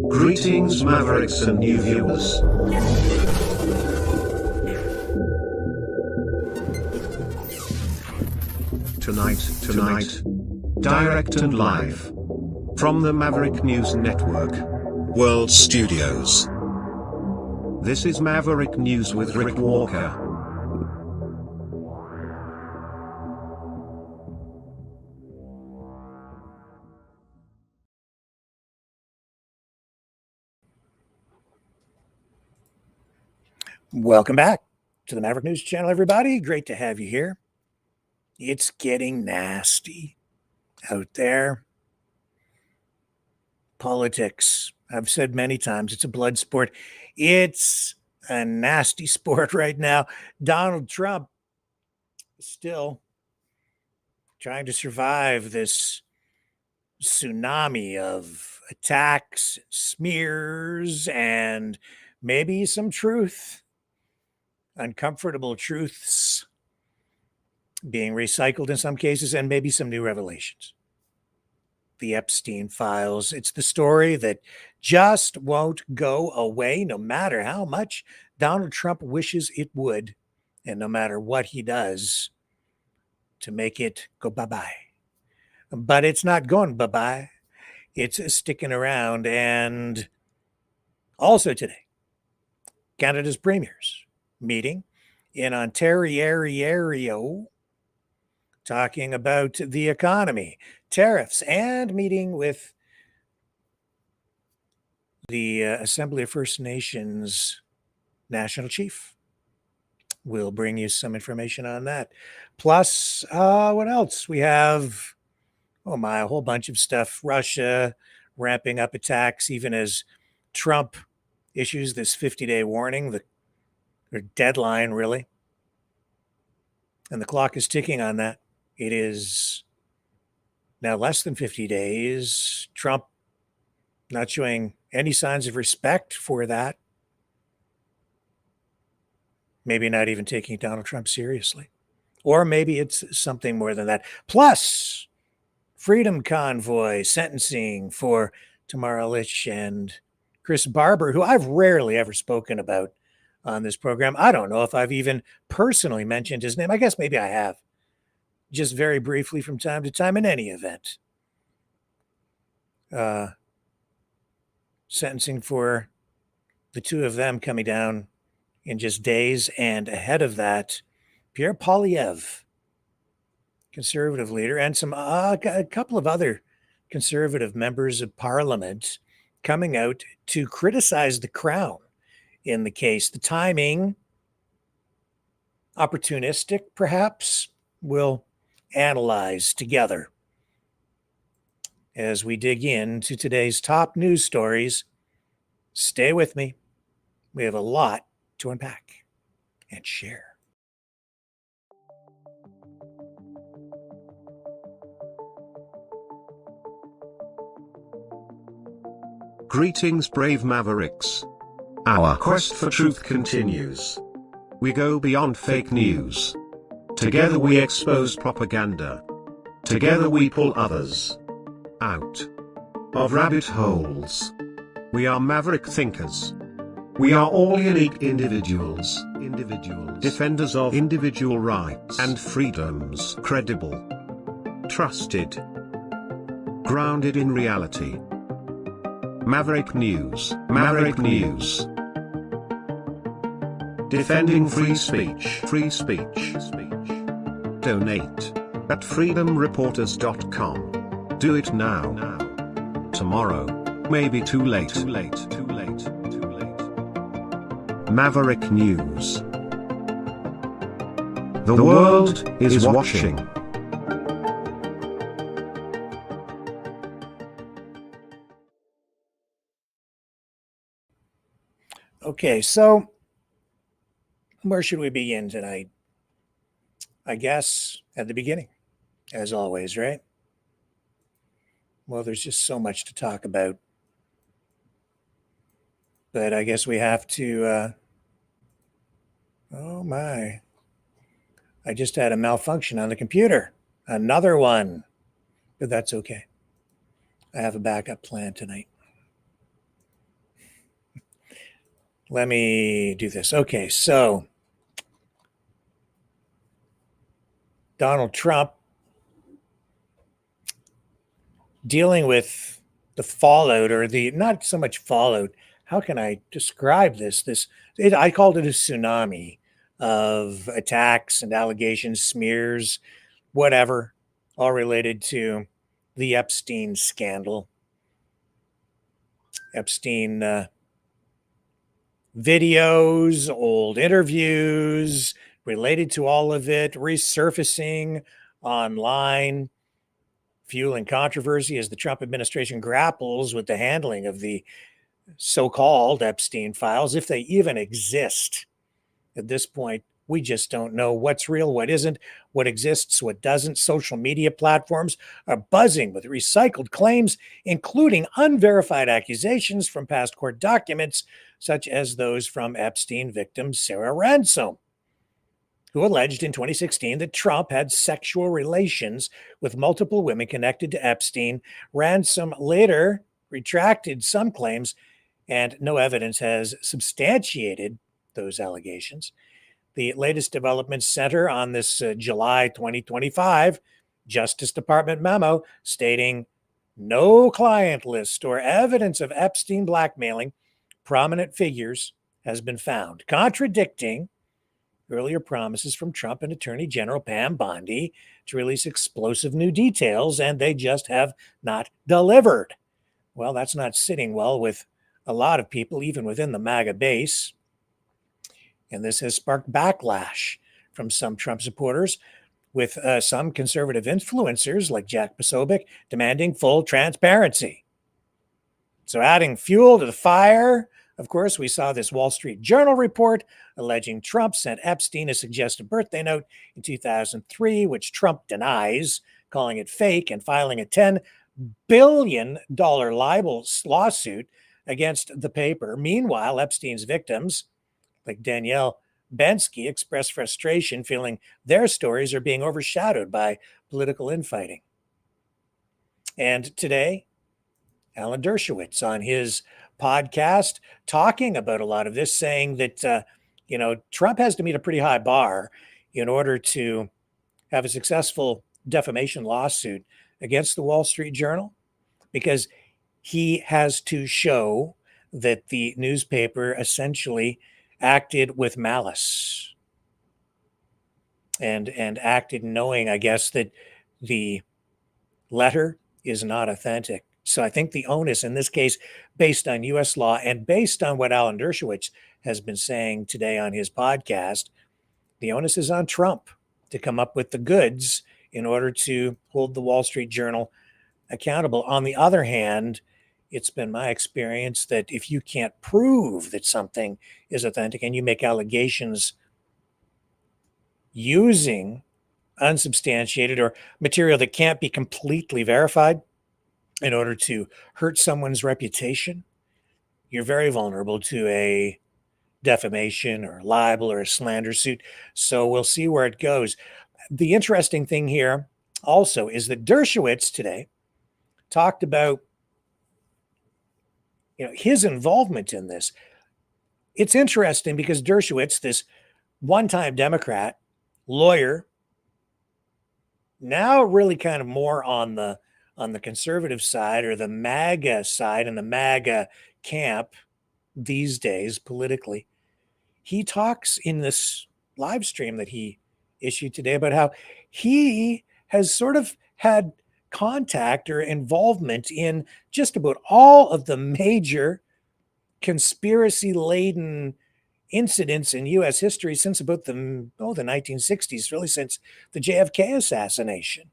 Greetings, Mavericks and new viewers. Tonight, direct and live from the Maverick News Network World Studios. This is Maverick News with Rick Walker. Welcome back to the Maverick News Channel, everybody. Great to have you here. It's getting nasty out there. Politics, I've said many times, it's a blood sport. It's a nasty sport right now. Donald Trump is still trying to survive this tsunami of attacks, smears, and maybe some truth. Uncomfortable truths being recycled in some cases, and maybe some new revelations. The Epstein files. It's the story that just won't go away, no matter how much Donald Trump wishes it would, and no matter what he does to make it go bye-bye. But it's not going bye-bye. It's sticking around. And also today, Canada's premiers meeting in Ontario, talking about the economy, tariffs, and meeting with the Assembly of First Nations National Chief. We'll bring you some information on that. Plus, what else? We have, a whole bunch of stuff. Russia ramping up attacks, even as Trump issues this 50-day warning, or deadline, really. And the clock is ticking on that. It is now less than 50 days. Trump not showing any signs of respect for that. Maybe not even taking Donald Trump seriously. Or maybe it's something more than that. Plus, Freedom Convoy sentencing for Tamar Lich and Chris Barber, who I've rarely ever spoken about on this program. I don't know if I've even personally mentioned his name. I guess maybe I have, just very briefly from time to time. In any event, sentencing for the two of them coming down in just days. And ahead of that, Pierre Poilievre, conservative leader, and some a couple of other conservative members of parliament coming out to criticize the Crown in the case. The timing, opportunistic perhaps, we'll analyze together as we dig into today's top news stories. Stay with me. We have a lot to unpack and share. Greetings, brave Mavericks. Our quest for truth continues. We go beyond fake news. Together we expose propaganda. Together we pull others out of rabbit holes. We are maverick thinkers. We are all unique individuals, defenders of individual rights and freedoms, credible, trusted, grounded in reality. Maverick News, defending free speech. Donate at freedomreporters.com. Do it now. Tomorrow may be too late. Maverick News. The world is watching. Okay, so where should we begin tonight? I guess at the beginning, as always, right? Well, there's just so much to talk about. But I guess we have to, oh my, I just had a malfunction on the computer. Another one, but that's okay. I have a backup plan tonight. Let me do this. Okay, so Donald Trump dealing with the fallout, or the not so much fallout. How can I describe this? I called it a tsunami of attacks and allegations, smears, whatever, all related to the Epstein scandal. Epstein videos, old interviews related to all of it, resurfacing online, fueling controversy as the Trump administration grapples with the handling of the so-called Epstein files, if they even exist. At this point, we just don't know what's real, what isn't, what exists, what doesn't. Social media platforms are buzzing with recycled claims, including unverified accusations from past court documents, such as those from Epstein victim Sarah Ransom, who alleged in 2016 that Trump had sexual relations with multiple women connected to Epstein. Ransom later retracted some claims, and no evidence has substantiated those allegations. The latest developments center on this July 2025 Justice Department memo stating no client list or evidence of Epstein blackmailing prominent figures has been found, contradicting earlier promises from Trump and Attorney General Pam Bondi to release explosive new details, and they just have not delivered. Well, that's not sitting well with a lot of people, even within the MAGA base. And this has sparked backlash from some Trump supporters, with some conservative influencers like Jack Posobiec demanding full transparency. So adding fuel to the fire, of course, we saw this Wall Street Journal report alleging Trump sent Epstein a suggested birthday note in 2003, which Trump denies, calling it fake and filing a $10 billion libel lawsuit against the paper. Meanwhile, Epstein's victims, like Danielle Bensky, expressed frustration, feeling their stories are being overshadowed by political infighting. And today, Alan Dershowitz on his podcast talking about a lot of this, saying that, Trump has to meet a pretty high bar in order to have a successful defamation lawsuit against the Wall Street Journal, because he has to show that the newspaper essentially acted with malice and acted knowing, I guess, that the letter is not authentic. So I think the onus in this case, based on U.S. law and based on what Alan Dershowitz has been saying today on his podcast, the onus is on Trump to come up with the goods in order to hold the Wall Street Journal accountable. On the other hand, it's been my experience that if you can't prove that something is authentic and you make allegations using unsubstantiated or material that can't be completely verified in order to hurt someone's reputation, you're very vulnerable to a defamation or libel or a slander suit. So we'll see where it goes. The interesting thing here also is that Dershowitz today talked about his involvement in this. It's interesting because Dershowitz, this one-time Democrat lawyer, now really kind of more on the conservative side, or the MAGA side, and the MAGA camp these days politically. He talks in this live stream that he issued today about how he has sort of had contact or involvement in just about all of the major conspiracy-laden incidents in U.S. history since about the 1960s, really since the JFK assassination.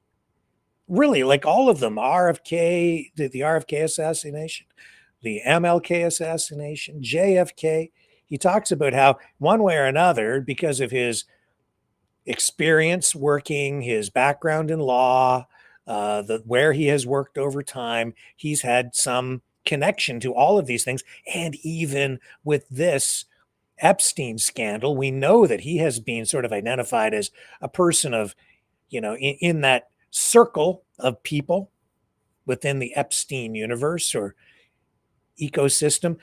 Really, like all of them, RFK, the RFK assassination, the MLK assassination, JFK. He talks about how one way or another, because of his experience working, his background in law, where he has worked over time, he's had some connection to all of these things. And even with this Epstein scandal, we know that he has been sort of identified as a person of, in that circle of people within the Epstein universe or ecosystem.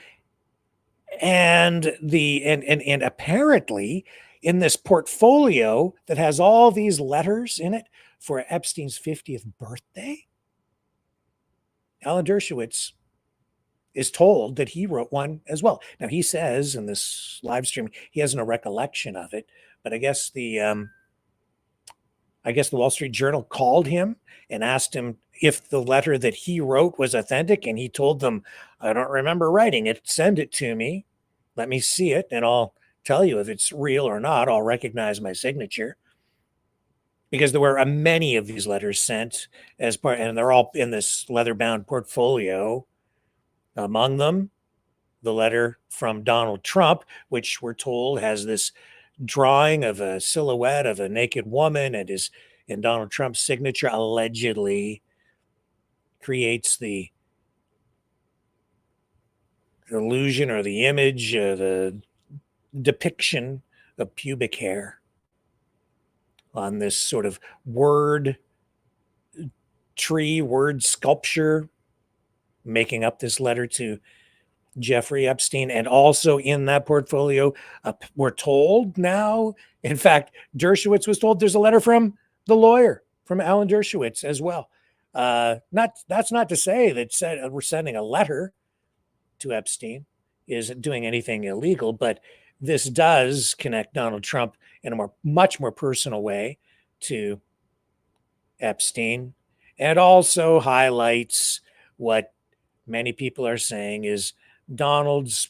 And and apparently in this portfolio that has all these letters in it for Epstein's 50th birthday, Alan Dershowitz is told that he wrote one as well. Now he says in this live stream he has no recollection of it, but I guess the Wall Street Journal called him and asked him if the letter that he wrote was authentic, and he told them, "I don't remember writing it. Send it to me. Let me see it, and I'll tell you if it's real or not. I'll recognize my signature." Because there were many of these letters sent as part, and they're all in this leather-bound portfolio. Among them, the letter from Donald Trump, which we're told has this drawing of a silhouette of a naked woman and Donald Trump's signature allegedly creates the illusion or the image, the depiction of pubic hair on this sort of word sculpture, making up this letter to Jeffrey Epstein. And also in that portfolio, we're told now, in fact, Dershowitz was told there's a letter from the lawyer, from Alan Dershowitz as well. That's not to say that we're sending a letter to Epstein is doing anything illegal, but this does connect Donald Trump in a much more personal way to Epstein, and also highlights what many people are saying is Donald's,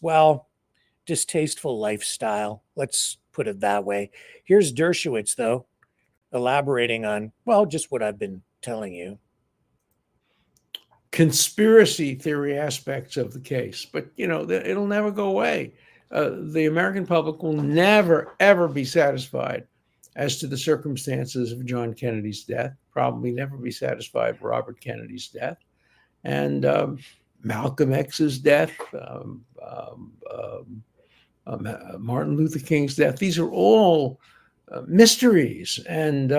distasteful lifestyle. Let's put it that way. Here's Dershowitz, though, elaborating on, just what I've been telling you. Conspiracy theory aspects of the case, but it'll never go away. The American public will never, ever be satisfied as to the circumstances of John Kennedy's death, probably never be satisfied with Robert Kennedy's death, and Malcolm X's death, Martin Luther King's death. These are all mysteries, and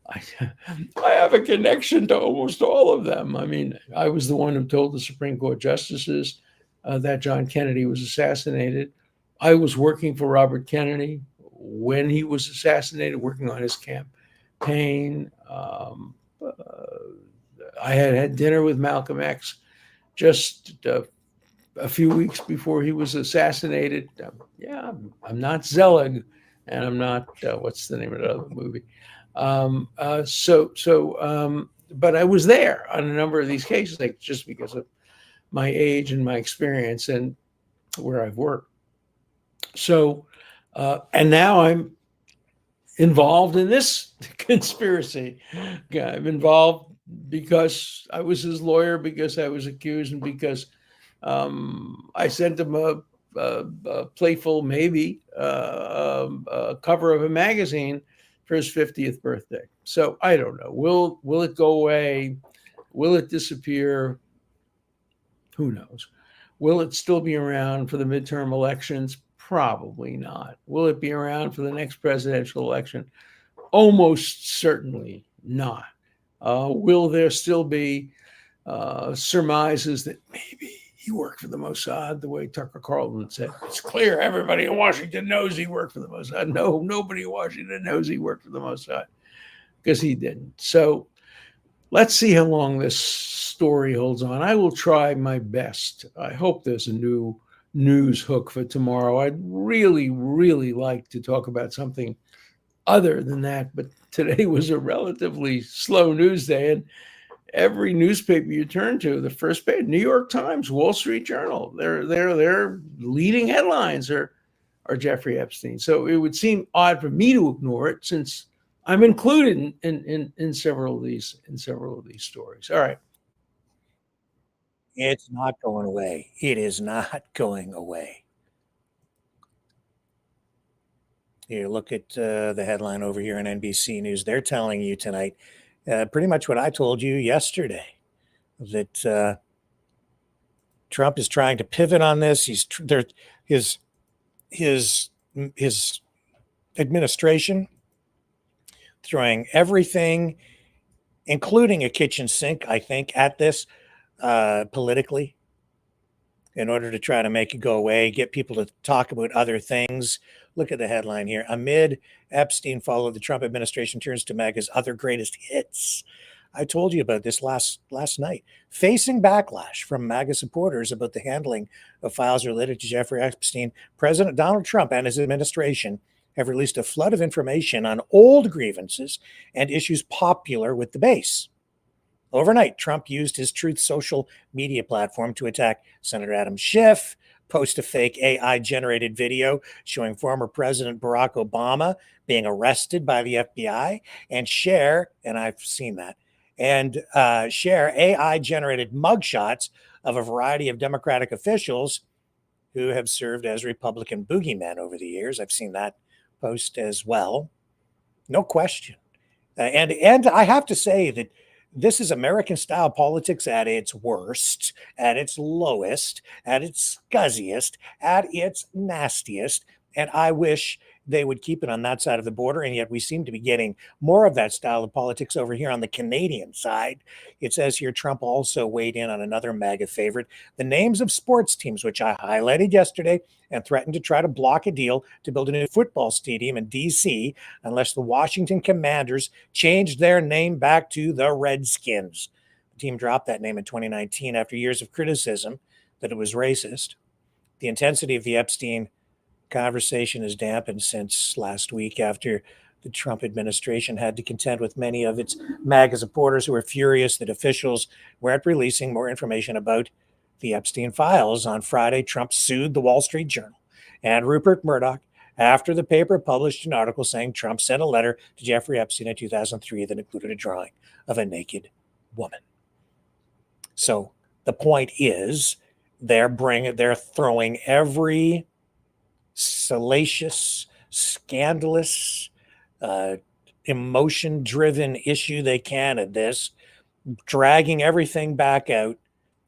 I have a connection to almost all of them. I mean, I was the one who told the Supreme Court justices that John Kennedy was assassinated. I was working for Robert Kennedy when he was assassinated, working on his campaign. I had dinner with Malcolm X just a few weeks before he was assassinated. I'm not Zelig, and I'm not what's the name of the other movie? But I was there on a number of these cases, just because of my age and my experience and where I've worked. So, and now I'm involved in this conspiracy. I'm involved because I was his lawyer, because I was accused, and because I sent him a playful, maybe, cover of a magazine for his 50th birthday. So I don't know. Will it go away? Will it disappear? Who knows? Will it still be around for the midterm elections? Probably not. Will it be around for the next presidential election? Almost certainly not. Will there still be surmises that maybe he worked for the Mossad, the way Tucker Carlson said? It's clear everybody in Washington knows he worked for the Mossad. No, nobody in Washington knows he worked for the Mossad, because he didn't. So let's see how long this story holds on. I will try my best. I hope there's a new news hook for tomorrow. I'd really, really like to talk about something other than that, but today was a relatively slow news day, and every newspaper you turn to, the first page, New York Times, Wall Street Journal, their leading headlines are Jeffrey Epstein. So it would seem odd for me to ignore it, since I'm included in several of these stories. All right. It's not going away. It is not going away. Here, look at the headline over here on NBC News. They're telling you tonight pretty much what I told you yesterday, that Trump is trying to pivot on this. His administration throwing everything including a kitchen sink, I think, at this politically, in order to try to make it go away, get people to talk about other things. Look at the headline here. Amid Epstein followed, the Trump administration turns to MAGA's other greatest hits. I told you about this last night. Facing backlash from MAGA supporters about the handling of files related to Jeffrey Epstein, President Donald Trump and his administration have released a flood of information on old grievances and issues popular with the base. Overnight, Trump used his Truth social media platform to attack Senator Adam Schiff, post a fake AI-generated video showing former President Barack Obama being arrested by the FBI, and share, and I've seen that, and share AI-generated mugshots of a variety of Democratic officials who have served as Republican boogeymen over the years. I've seen that post as well. No question. And I have to say that this is American-style politics at its worst, at its lowest, at its scuzziest, at its nastiest. And I wish they would keep it on that side of the border. And yet we seem to be getting more of that style of politics over here on the Canadian side. It says here Trump also weighed in on another MAGA favorite, the names of sports teams, which I highlighted yesterday, and threatened to try to block a deal to build a new football stadium in D.C. unless the Washington Commanders changed their name back to the Redskins. The team dropped that name in 2019 after years of criticism that it was racist. The intensity of the Epstein conversation has dampened since last week after the Trump administration had to contend with many of its MAGA supporters who were furious that officials weren't releasing more information about the Epstein files. On Friday, Trump sued the Wall Street Journal and Rupert Murdoch after the paper published an article saying Trump sent a letter to Jeffrey Epstein in 2003 that included a drawing of a naked woman. So the point is, they're throwing every salacious, scandalous, emotion-driven issue they can at this, dragging everything back out,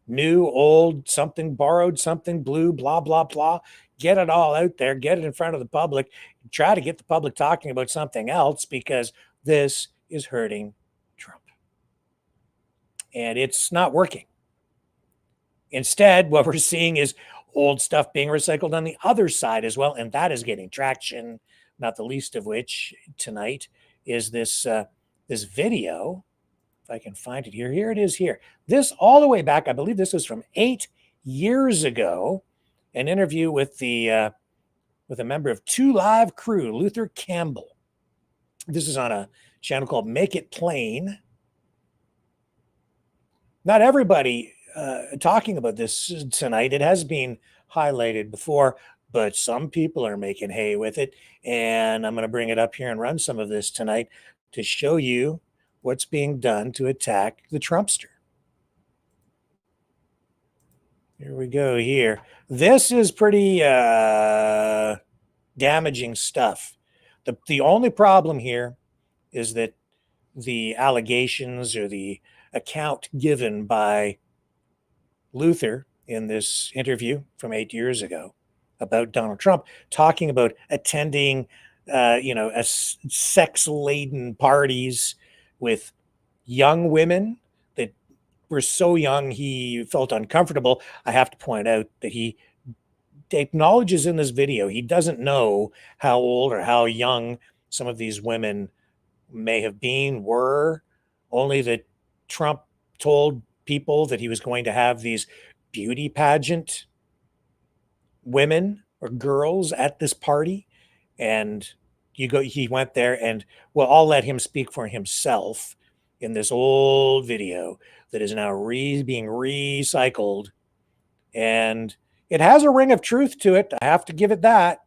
new, old, something borrowed, something blue, blah, blah, blah. Get it all out there, get it in front of the public, try to get the public talking about something else, because this is hurting Trump. And it's not working. Instead, what we're seeing is old stuff being recycled on the other side as well, and that is getting traction, not the least of which tonight is this video. If I can find it here. Here it is here. This all the way back, I believe this was from 8 years ago, an interview with a member of 2 Live crew, Luther Campbell. This is on a channel called Make It Plain. Not everybody talking about this tonight. It has been highlighted before, but some people are making hay with it. And I'm going to bring it up here and run some of this tonight to show you what's being done to attack the Trumpster. Here we go here. This is pretty damaging stuff. The only problem here is that the allegations or the account given by Luther in this interview from 8 years ago about Donald Trump, talking about attending, sex-laden parties with young women that were so young he felt uncomfortable. I have to point out that he acknowledges in this video he doesn't know how old or how young some of these women may have been, were, only that Trump told people that he was going to have these beauty pageant women or girls at this party. And he went there, and well, I'll let him speak for himself in this old video that is now being recycled. And it has a ring of truth to it. I have to give it that.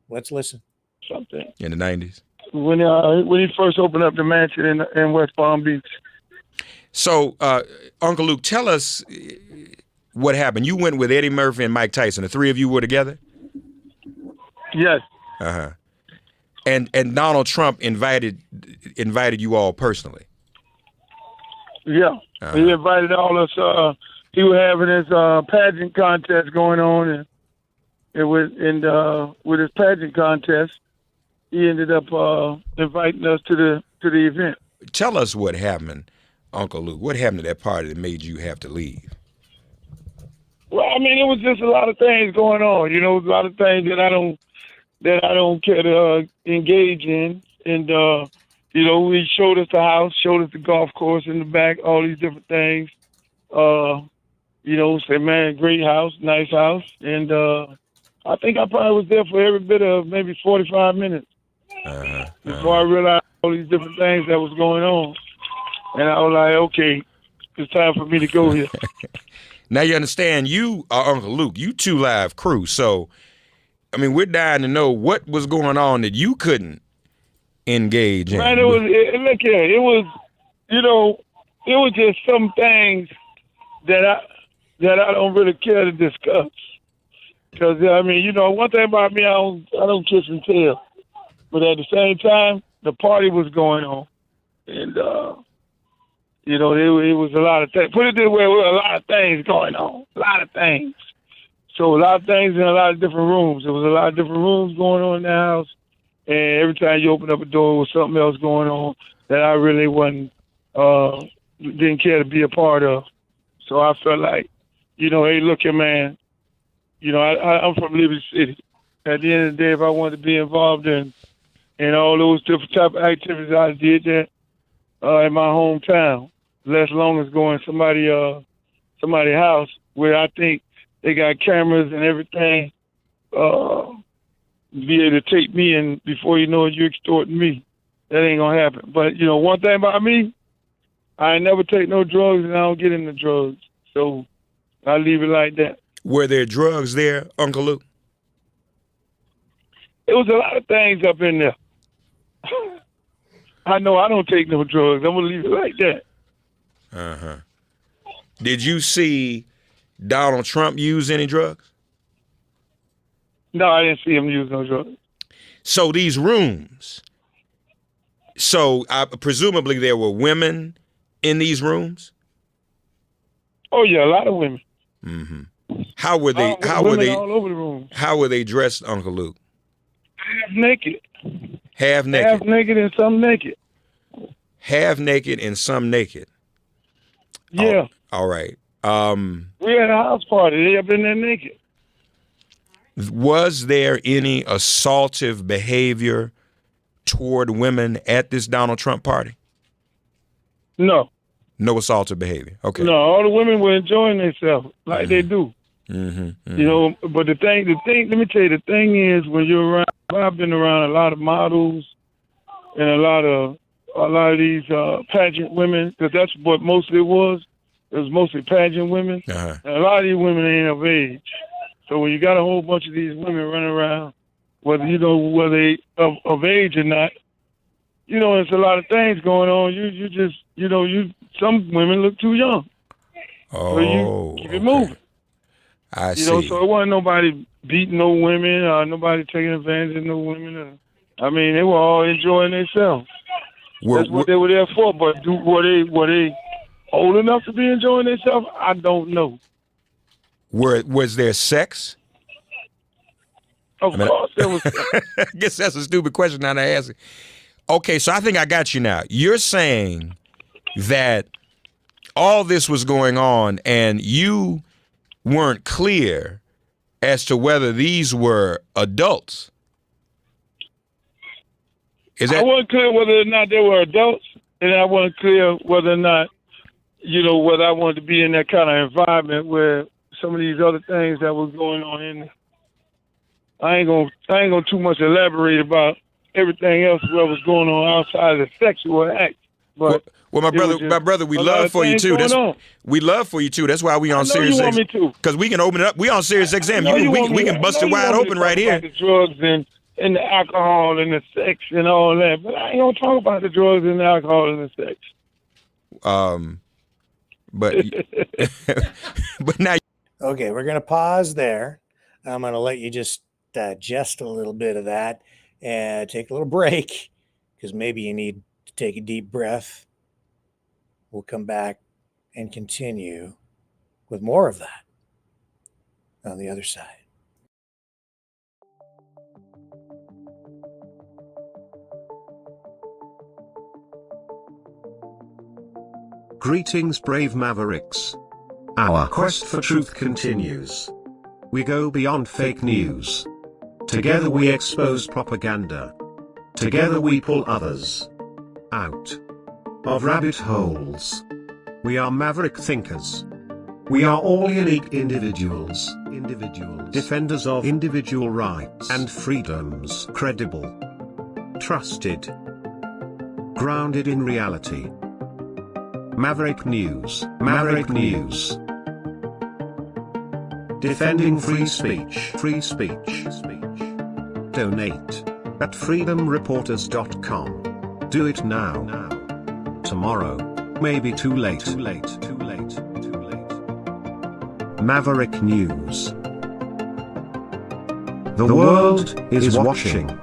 Let's listen. Something in the 90s. When he first opened up the mansion in West Palm Beach. So, Uncle Luke, tell us what happened. You went with Eddie Murphy and Mike Tyson. The 3 of you were together? Yes. Uh-huh. And Donald Trump invited you all personally? Yeah. Uh-huh. He invited all us. He was having his pageant contest going on, and with his pageant contest, he ended up inviting us to the event. tell us what happened, Uncle Luke. What happened to that party that made you have to leave? Well, I mean, it was just a lot of things going on. A lot of things that I don't care to engage in. And we showed us the house, showed us the golf course in the back, all these different things. Said, man, great house, nice house. And I think I probably was there for every bit of maybe 45 minutes before I realized all these different things that was going on. And I was like, okay, it's time for me to go here. Now you understand, you are Uncle Luke. You 2 Live crew. So, I mean, we're dying to know what was going on that you couldn't engage in. Man, it was just some things that I don't really care to discuss. Because, one thing about me, I don't kiss and tell. But at the same time, the party was going on. And, it was a lot of things. Put it this way, there were a lot of things going on. A lot of things. So a lot of things in a lot of different rooms. There was a lot of different rooms going on in the house. And every time you open up a door, there was something else going on that I really didn't care to be a part of. So I felt like, hey, look here, man. I'm from Liberty City. At the end of the day, if I wanted to be involved in all those different type of activities, I did that in my hometown. Less long as going to somebody's house where I think they got cameras and everything, be able to take me, and before you know it, you're extorting me. That ain't gonna happen. But one thing about me, I ain't never take no drugs, and I don't get into drugs. So I leave it like that. Were there drugs there, Uncle Luke? It was a lot of things up in there. I know I don't take no drugs. I'm gonna leave it like that. Did you see Donald Trump use any drugs? No, I didn't see him use no drugs. So these rooms. So presumably there were women in these rooms. Oh yeah, a lot of women. Mm-hmm. How were they? All over the room. How were they dressed, Uncle Luke? Half naked. Half naked. Half naked and some naked. Half naked and some naked. Yeah. All right. We had a house party. They up in there naked. Was there any assaultive behavior toward women at this Donald Trump party? No. No assaultive behavior. Okay. No, all the women were enjoying themselves like they do. Mm-hmm. But the thing, let me tell you, the thing is, when you're around, I've been around a lot of models and a lot of these pageant women, because that's what mostly it was. It was mostly pageant women. And a lot of these women ain't of age. So when you got a whole bunch of these women running around, whether they of age or not, there's a lot of things going on. You just, some women look too young. Oh, so you keep it moving. I see. So it wasn't nobody beating no women, nobody taking advantage of no women. They were all enjoying themselves. That's what they were there for. But were they old enough to be enjoying themselves? I don't know. Was there sex? Of course there was. I guess that's a stupid question now to ask. Okay, so I think I got you now. You're saying that all this was going on and you weren't clear as to whether these were adults. I wasn't clear whether or not they were adults, and I wasn't clear whether or not, whether I wanted to be in that kind of environment where some of these other things that was going on in there. I ain't gonna too much elaborate about everything else that was going on outside of the sexual act. But my brother, we love for you too. We love for you too. That's why we on Sirius XM. Because we can open it up. We on Sirius XM. We can bust it wide open right here. The drugs and the alcohol and the sex and all that, but I ain't gonna talk about the drugs and the alcohol and the sex. But now. Okay, we're gonna pause there. I'm gonna let you just digest a little bit of that and take a little break because maybe you need to take a deep breath. We'll come back and continue with more of that on the other side. Greetings, brave Mavericks. Our quest for truth continues. We go beyond fake news. Together we expose propaganda. Together we pull others out of rabbit holes. We are maverick thinkers. We are all unique individuals, defenders of individual rights and freedoms, credible, trusted, grounded in reality. Maverick News, Maverick News. Defending free speech, free speech. Donate at freedomreporters.com. Do it now. Tomorrow may be too late. Maverick News. The world is watching.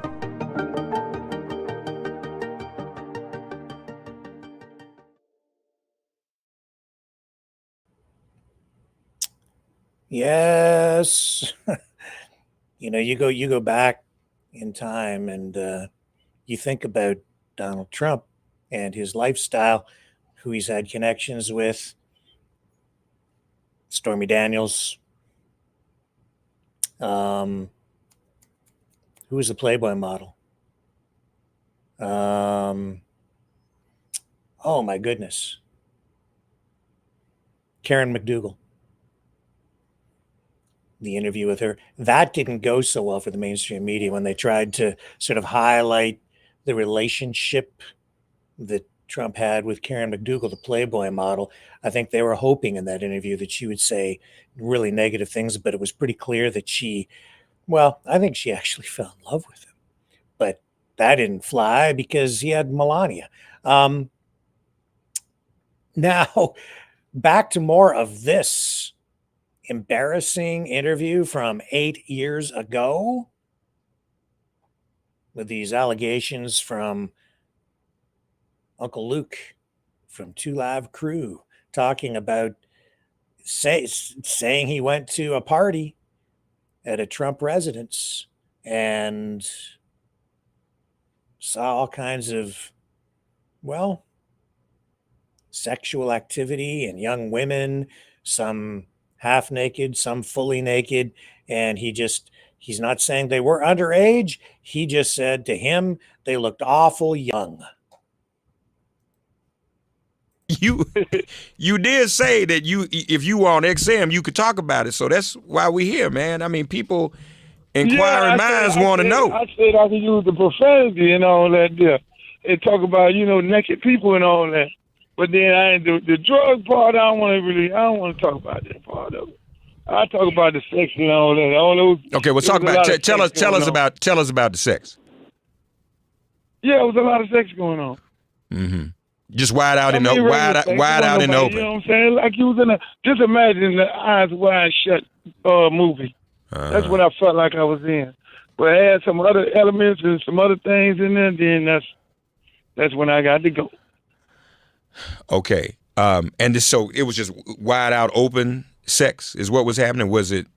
Yes. You go back in time and you think about Donald Trump and his lifestyle, who he's had connections with. Stormy Daniels. Who was the Playboy model? Oh my goodness. Karen McDougal. The interview with her. That didn't go so well for the mainstream media when they tried to sort of highlight the relationship that Trump had with Karen McDougal, the Playboy model. I think they were hoping in that interview that she would say really negative things, but it was pretty clear that I think she actually fell in love with him. But that didn't fly because he had Melania. Now, back to more of this embarrassing interview from 8 years ago with these allegations from Uncle Luke from Two Live Crew talking about saying he went to a party at a Trump residence and saw all kinds of, sexual activity and young women, some half naked, some fully naked. And he's not saying they were underage. He just said to him, they looked awful young. You did say that if you were on XM, you could talk about it. So that's why we're here, man. I mean, people, inquiring minds want to know. I said I could use the profanity and all that there. And talk about, naked people and all that. But then the drug part, I don't want to talk about that part of it. I talk about the sex and all that. All those. Okay, well, talk about tell us about the sex. Yeah, it was a lot of sex going on. Mm-hmm. Just wide out in the open. You know what I'm saying? Like you was just imagine the Eyes Wide Shut movie. That's what I felt like I was in. But it had some other elements and some other things in there. Then that's when I got to go. Okay. So it was just wide out open sex is what was happening. Was it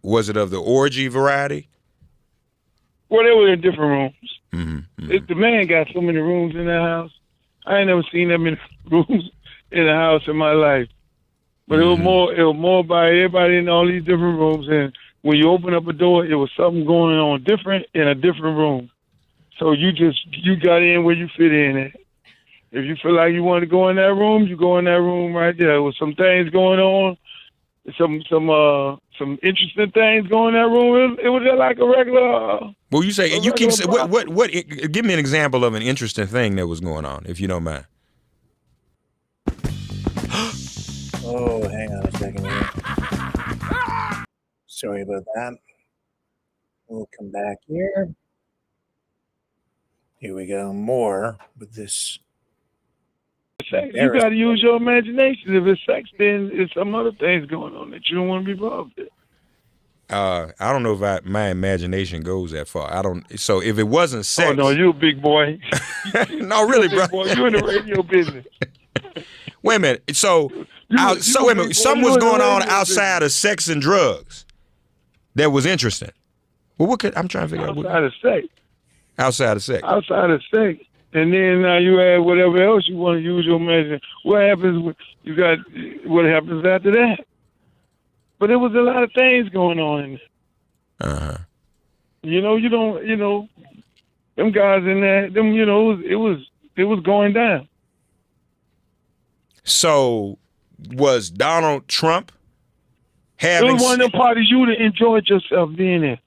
of the orgy variety? Well, they were in different rooms. Mm-hmm. The man got so many rooms in that house. I ain't never seen that many rooms in a house in my life. But it was more by everybody in all these different rooms. And when you open up a door, it was something going on different in a different room. So you got in where you fit in at. If you feel like you want to go in that room, you go in that room right there. There was some things going on, some interesting things going in that room. It was just like a regular. Well, you say you keep what? Give me an example of an interesting thing that was going on, if you don't mind. Oh, hang on a second here. Sorry about that. We'll come back here. Here we go. More with this. You got to use your imagination. If it's sex, then it's some other things going on that you don't want to be involved in. I don't know if my imagination goes that far. I don't. So if it wasn't sex, oh no, you a big boy. No, really, bro. You in the radio business. Wait a minute. So wait a minute. Something was going on outside of sex and drugs that was interesting. Well, I'm trying to figure out. Outside of sex. Outside of sex. Outside of sex. And then now you add whatever else you want to use your medicine. What happens? What happens after that? But there was a lot of things going on in there. Uh-huh. You know, them guys in there, them, it was going down. So was Donald Trump It having was one of them parties you would have enjoyed yourself being in.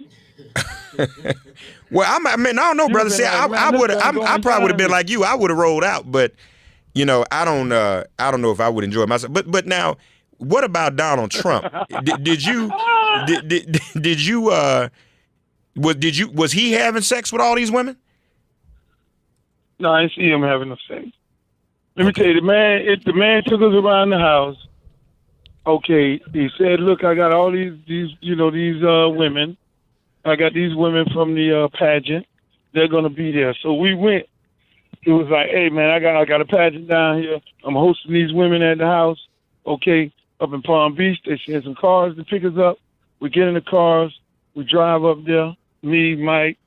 Well, I don't know, brother. See, I probably would have been like you. I would have rolled out, but I don't know if I would enjoy myself. But now, what about Donald Trump? Was he having sex with all these women? No, I didn't see him having no sex. Let me tell you, the man took us around the house. Okay, he said, "Look, I got all these women. I got these women from the pageant. They're gonna be there." So we went. It was like, "Hey, man, I got a pageant down here. I'm hosting these women at the house. Okay, up in Palm Beach. They send some cars to pick us up. We get in the cars. We drive up there. Me, Mike,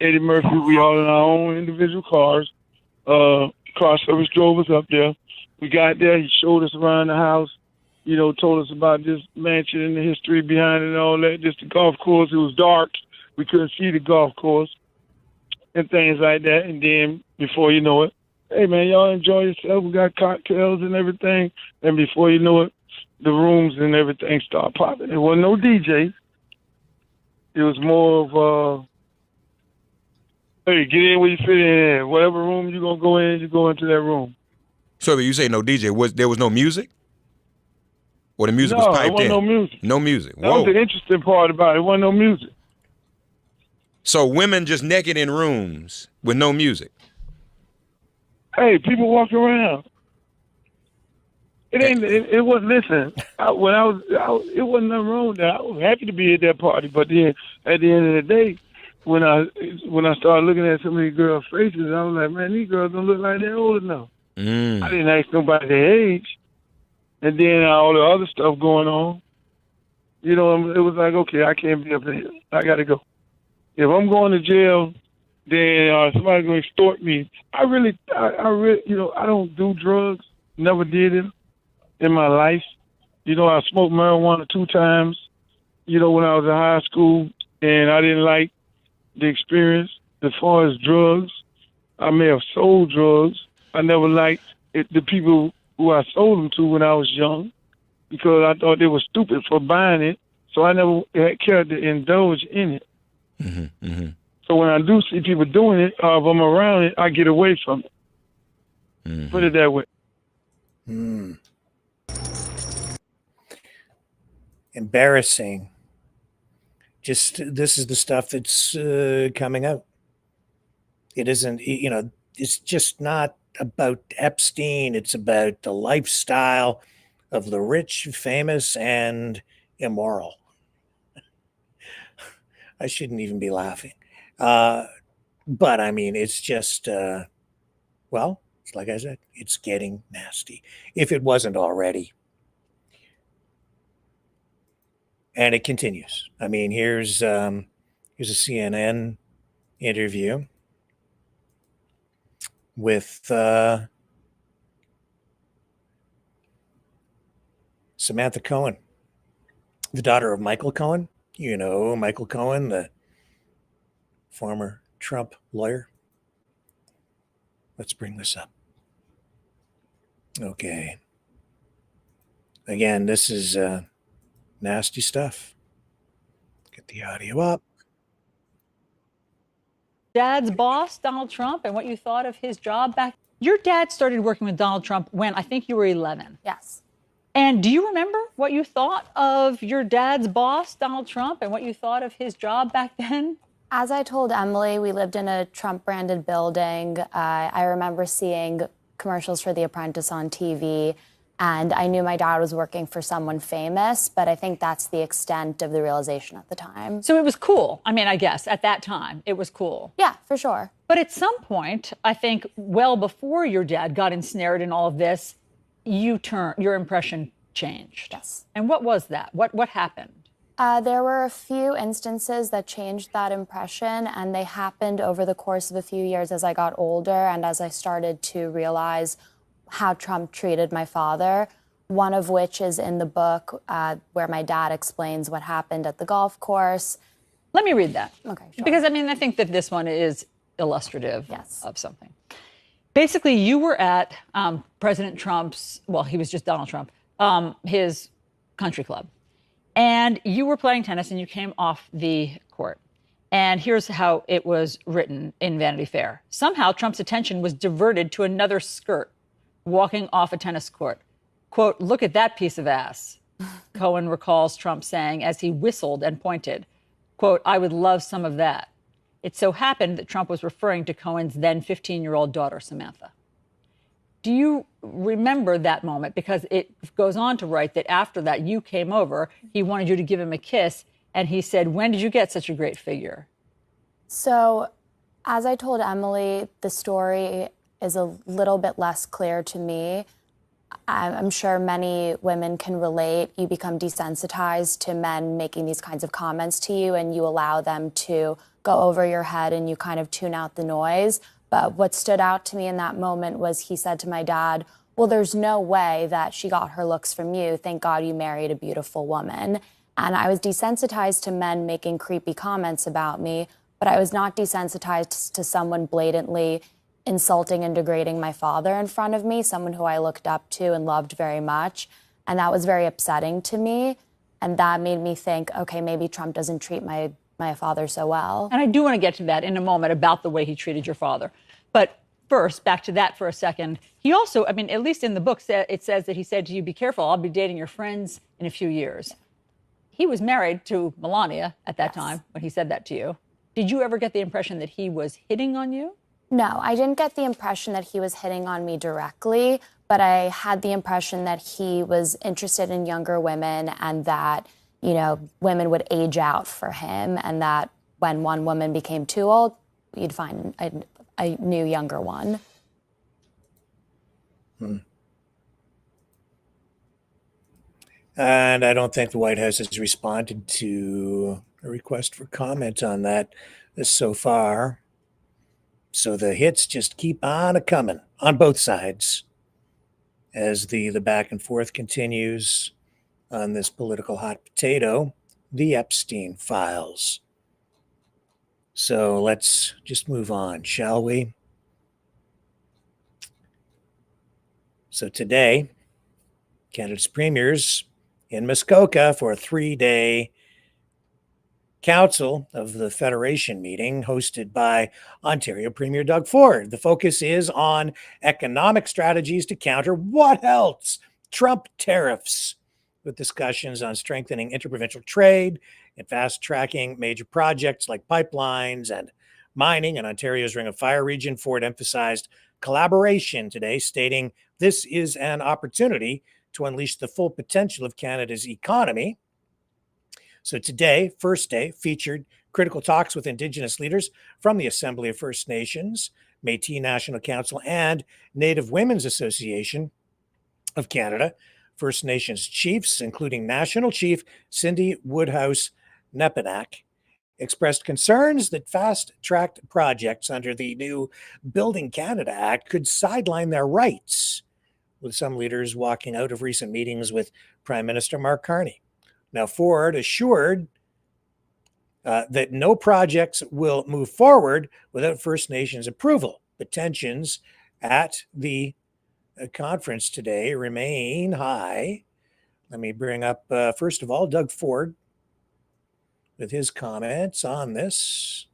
Eddie Murphy. We all in our own individual cars. Car service drove us up there. We got there. He showed us around the house. Told us about this mansion and the history behind it and all that. Just the golf course. It was dark. We couldn't see the golf course and things like that. And then before you know it, hey, man, y'all enjoy yourself. We got cocktails and everything. And before you know it, the rooms and everything start popping. There wasn't no DJ. It was more of, hey, get in where you fit in. Whatever room you're going to go in, you go into that room. So you say no DJ. There was no music? Or the music was piped in? No, there wasn't no music. No music. That was the interesting part about it. It wasn't no music. So women just naked in rooms with no music? Hey, people walk around. It wasn't, listen, it wasn't nothing wrong with that. I was happy to be at that party. But then at the end of the day, when I started looking at some of these girls' faces, I was like, man, these girls don't look like they're old enough. I didn't ask nobody their age. And then all the other stuff going on, it was like, okay, I can't be up here. I got to go. If I'm going to jail, then somebody's going to extort me. I really, I don't do drugs. Never did it in my life. I smoked marijuana 2 times, when I was in high school, and I didn't like the experience. As far as drugs, I may have sold drugs. I never liked the people who I sold them to when I was young, because I thought they were stupid for buying it. So I never had cared to indulge in it. Mm-hmm, mm-hmm. So when I do see people doing it, or if I'm around it, I get away from it. Mm-hmm. Put it that way. Embarrassing. Just this is the stuff that's coming out. It isn't, it's just not about Epstein. It's about the lifestyle of the rich, famous, and immoral. I shouldn't even be laughing. But I mean, it's just, it's like I said, it's getting nasty. If it wasn't already. And it continues. I mean, here's a CNN interview with Samantha Cohen, the daughter of Michael Cohen. Michael Cohen, the former Trump lawyer. Let's bring this up. Okay. Again, this is nasty stuff. Get the audio up. Dad's boss, Donald Trump, and what you thought of his job back. Your dad started working with Donald Trump when I think you were 11. Yes. And do you remember what you thought of your dad's boss, Donald Trump, and what you thought of his job back then? As I told Emily, we lived in a Trump-branded building. I remember seeing commercials for The Apprentice on TV, and I knew my dad was working for someone famous, but I think that's the extent of the realization at the time. So it was cool. I mean, I guess at that time, it was cool. Yeah, for sure. But at some point, I think well before your dad got ensnared in all of this, your impression changed. Yes. And what was that? What happened? There were a few instances that changed that impression, and they happened over the course of a few years as I got older and as I started to realize how Trump treated my father, one of which is in the book where my dad explains what happened at the golf course. Let me read that. Okay, sure. Because, I mean, I think that this one is illustrative Yes. of something. Basically, you were at President Trump's, well, he was just Donald Trump, his country club. And you were playing tennis and you came off the court. And here's how it was written in Vanity Fair. Somehow Trump's attention was diverted to another skirt walking off a tennis court. Quote, "Look at that piece of ass," Cohen recalls Trump saying as he whistled and pointed. Quote, "I would love some of that." It so happened that Trump was referring to Cohen's then 15-year-old daughter, Samantha. Do you remember that moment? Because it goes on to write that after that, you came over, he wanted you to give him a kiss, and he said, "When did you get such a great figure?" So, as I told Emily, the story is a little bit less clear to me. I'm sure many women can relate. You become desensitized to men making these kinds of comments to you, and you allow them to go over your head and you kind of tune out the noise. But what stood out to me in that moment was he said to my dad, "Well, there's no way that she got her looks from you. Thank God you married a beautiful woman." And I was desensitized to men making creepy comments about me, but I was not desensitized to someone blatantly insulting and degrading my father in front of me, someone who I looked up to and loved very much. And that was very upsetting to me. And that made me think, okay, maybe Trump doesn't treat my father so well. And I do want to get to that in a moment about the way he treated your father. But first, back to that for a second. He also, I mean, at least in the book, it says that he said to you, "Be careful, I'll be dating your friends in a few years." He was married to Melania at that time when he said that to you. Did you ever get the impression that he was hitting on you? No, I didn't get the impression that he was hitting on me directly, but I had the impression that he was interested in younger women and that, you know, women would age out for him, and that when one woman became too old, you'd find a new younger one. And I don't think the White House has responded to a request for comment on that so far. So the hits just keep on a-coming on both sides as the back and forth continues on this political hot potato, the Epstein files. So let's just move on, shall we? So today, Canada's premiers in Muskoka for a 3-day Council of the Federation meeting hosted by Ontario Premier Doug Ford. The focus is on economic strategies to counter what else? Trump tariffs, with discussions on strengthening interprovincial trade and fast-tracking major projects like pipelines and mining in Ontario's Ring of Fire region. Ford emphasized collaboration today, stating this is an opportunity to unleash the full potential of Canada's economy. So today, first day, featured critical talks with Indigenous leaders from the Assembly of First Nations, Métis National Council, and Native Women's Association of Canada. First Nations chiefs, including National Chief Cindy Woodhouse-Nepinak, expressed concerns that fast-tracked projects under the new Building Canada Act could sideline their rights, with some leaders walking out of recent meetings with Prime Minister Mark Carney. Now, Ford assured that no projects will move forward without First Nations approval. The tensions at the conference today remain high. Let me bring up, first of all, Doug Ford with his comments on this.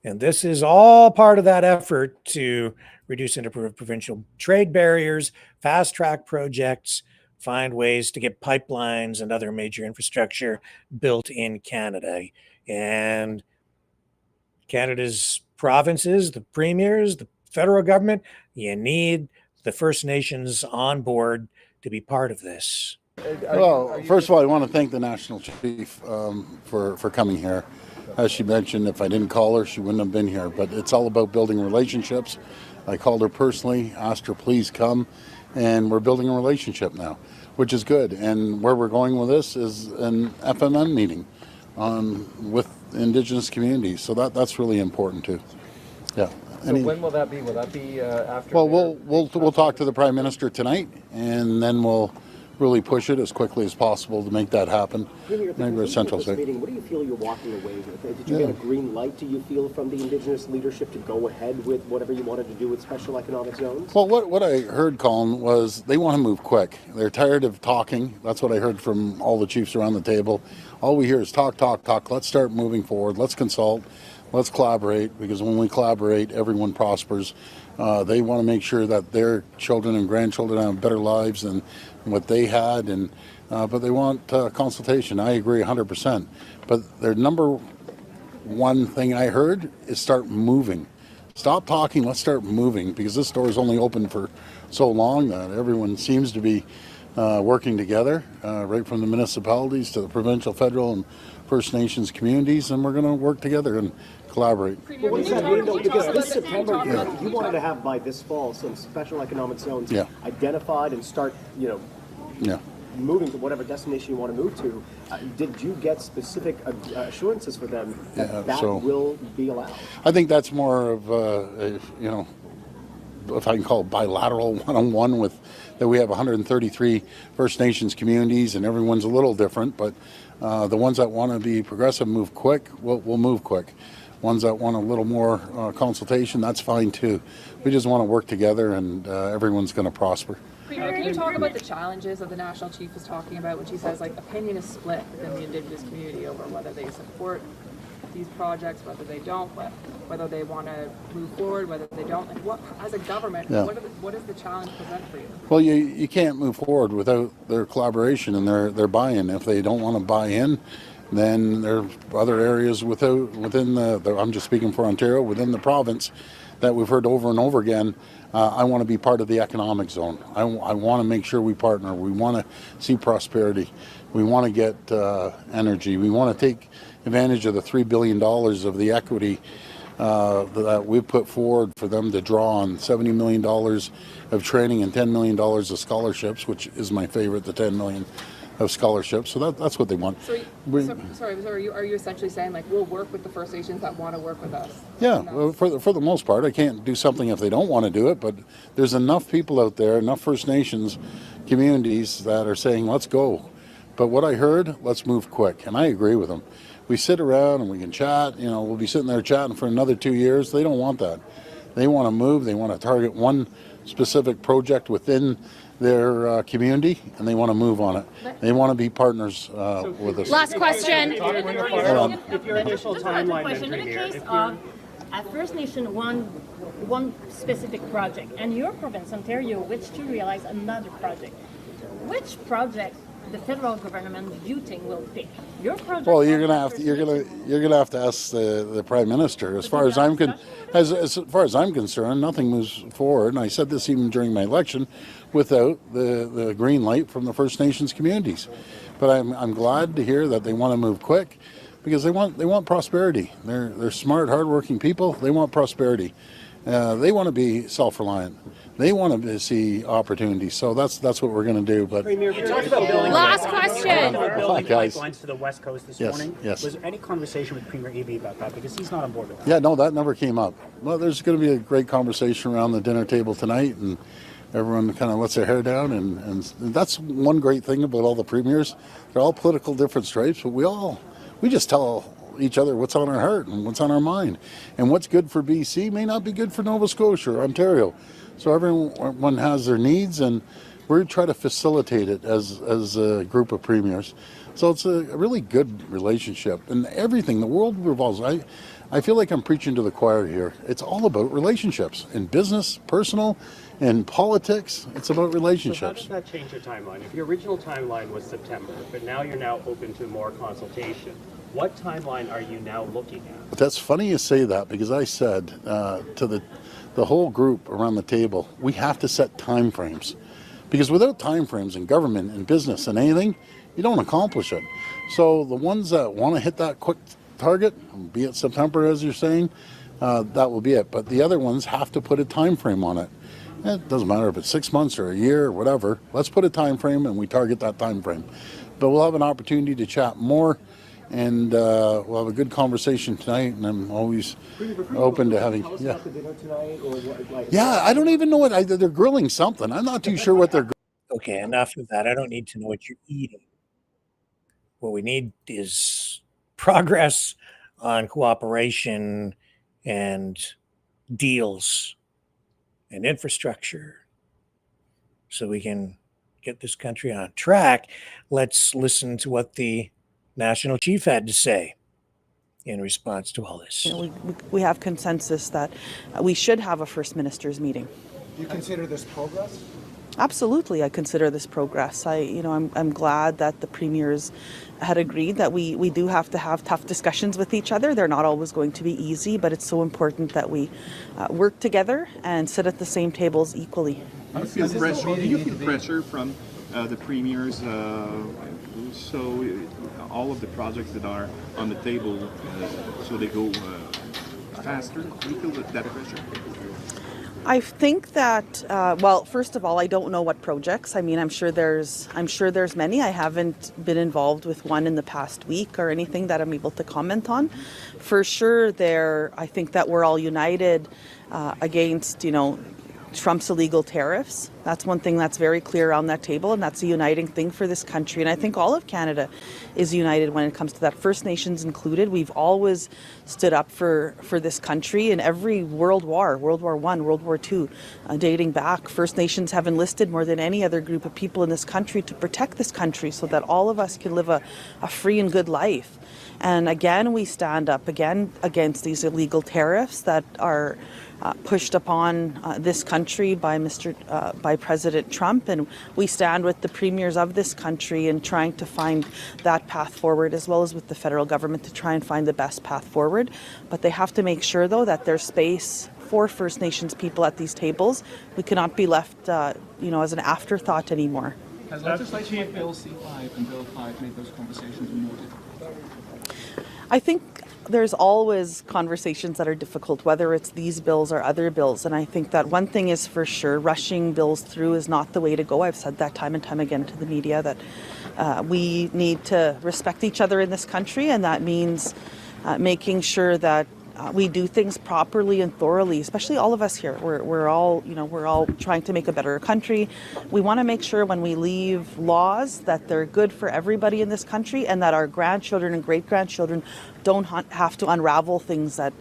And this is all part of that effort to reduce interprovincial trade barriers, fast-track projects, find ways to get pipelines and other major infrastructure built in Canada. And Canada's provinces, the premiers, the federal government, you need the First Nations on board to be part of this. Well, first of all, I want to thank the National Chief for coming here. As she mentioned, if I didn't call her, she wouldn't have been here. But it's all about building relationships. I called her personally, asked her please come, and we're building a relationship now, which is good. And where we're going with this is an FMM meeting with Indigenous communities. So that's really important too. Yeah. So when will that be? Will that be after? Well, we'll talk to the Prime Minister tonight, and then we'll really push it as quickly as possible to make that happen. Maybe a central meeting. What do you feel you're walking away with? Did you get a green light, do you feel, from the Indigenous leadership to go ahead with whatever you wanted to do with special economic zones? Well, what I heard, Colin, was they want to move quick. They're tired of talking. That's what I heard from all the chiefs around the table. All we hear is talk, talk, talk. Let's start moving forward. Let's consult. Let's collaborate, because when we collaborate, everyone prospers. They want to make sure that their children and grandchildren have better lives than what they had, but they want consultation. I agree 100%. But their number one thing I heard is start moving. Stop talking, let's start moving, because this door is only open for so long that everyone seems to be working together, right from the municipalities to the provincial, federal, and First Nations communities, and we're going to work together and collaborate. Well, what does that mean, though? Because this September, you wanted to have by this fall some special economic zones identified and start, moving to whatever destination you want to move to. Did you get specific assurances for them that will be allowed? I think that's more of, if I can call it bilateral one-on-one with, that we have 133 First Nations communities, and everyone's a little different, but the ones that want to be progressive move quick, we'll move quick. Ones that want a little more consultation, that's fine too. We just want to work together, and everyone's going to prosper. Can you talk about the challenges that the National Chief is talking about when she says, like, opinion is split within the Indigenous community over whether they support these projects, whether they don't, whether they want to move forward, whether they don't? Like, what, as a government, what does the challenge present for you? Well, you can't move forward without their collaboration and their buy-in. If they don't want to buy in, then there are other areas within the I'm just speaking for Ontario, within the province, that we've heard over and over again. I want to be part of the economic zone. I want to make sure we partner. We want to see prosperity. We want to get energy. We want to take advantage of the $3 billion of the equity that we've put forward for them to draw on. $70 million of training and $10 million of scholarships, which is my favorite, the $10 million of scholarships. So that's what they want. Are you essentially saying, like, we'll work with the First Nations that want to work with us? Yeah, well, for the most part. I can't do something if they don't want to do it, but there's enough people out there, enough First Nations communities that are saying, let's go. But what I heard, let's move quick, and I agree with them. We sit around and we can chat, we'll be sitting there chatting for another 2 years. They don't want that. They want to move. They want to target one specific project within their community, and they want to move on it. They want to be partners with us. Last question. If your initial timeline, in the case of a First Nation one specific project, and your province, Ontario, wished to realize another project, which project the federal government you think will pick? Your project? Well, you're gonna have to ask the Prime Minister. As far as I'm concerned, nothing moves forward. And I said this even during my election, without the green light from the First Nations communities. But I'm glad to hear that they want to move quick, because they want prosperity. They're smart, hardworking people. They want prosperity. They want to be self-reliant. They want to see opportunities. So that's what we're going to do. But last question. Building pipelines to the West Coast this morning. Yes. Was there any conversation with Premier Eby about that? Because he's not on board with that. Yeah, no, that never came up. Well, there's going to be a great conversation around the dinner table tonight, and everyone kind of lets their hair down, and that's one great thing about all the premiers. They're all political different stripes, but we just tell each other what's on our heart and what's on our mind. And what's good for BC may not be good for Nova Scotia or Ontario. So everyone has their needs, and we try to facilitate it as a group of premiers. So it's a really good relationship, and everything, the world revolves. I feel like I'm preaching to the choir here. It's all about relationships in business, personal, in politics. It's about relationships. So how does that change your timeline? If your original timeline was September, but now you're now open to more consultation, what timeline are you now looking at? But that's funny you say that, because I said to the whole group around the table, we have to set time frames, because without time frames in government and business and anything, you don't accomplish it. So the ones that want to hit that quick target, be it September as you're saying, that will be it. But the other ones have to put a time frame on it. It doesn't matter if it's 6 months or a year or whatever. Let's put a time frame and we target that time frame. But we'll have an opportunity to chat more, and we'll have a good conversation tonight, and I'm always open to having... Yeah, I don't even know what... they're grilling something. I'm not too sure what they're... Okay, enough of that. I don't need to know what you're eating. What we need is progress on cooperation and deals and infrastructure so we can get this country on track. Let's listen to what the national chief had to say in response to all this. We have consensus that we should have a first minister's meeting. Do you consider this progress? Absolutely, I consider this progress. I'm glad that the premiers had agreed that we do have to have tough discussions with each other. They're not always going to be easy, but it's so important that we work together and sit at the same tables equally. Do you feel pressure from the premiers? So all of the projects that are on the table, so they go faster. Do you feel that pressure? I think that, well, first of all, I don't know what projects. I mean, I'm sure there's many. I haven't been involved with one in the past week or anything that I'm able to comment on. For sure, I think that we're all united against, Trump's illegal tariffs. That's one thing that's very clear on that table, and that's a uniting thing for this country. And I think all of Canada is united when it comes to that, First Nations included. We've always stood up for this country in every World War, World War I, World War II, dating back. First Nations have enlisted more than any other group of people in this country to protect this country so that all of us can live a free and good life. And again, we stand up against these illegal tariffs that are pushed upon this country by President Trump, and we stand with the premiers of this country in trying to find that path forward, as well as with the federal government to try and find the best path forward. But they have to make sure, though, that there's space for First Nations people at these tables. We cannot be left, as an afterthought anymore. Has legislation like Bill C5 and Bill 5 made those conversations more difficult? I think there's always conversations that are difficult, whether it's these bills or other bills. And I think that one thing is for sure, rushing bills through is not the way to go. I've said that time and time again to the media, that we need to respect each other in this country, and that means making sure that we do things properly and thoroughly, especially all of us here. We're all trying to make a better country. We want to make sure when we leave laws that they're good for everybody in this country, and that our grandchildren and great-grandchildren don't have to unravel things that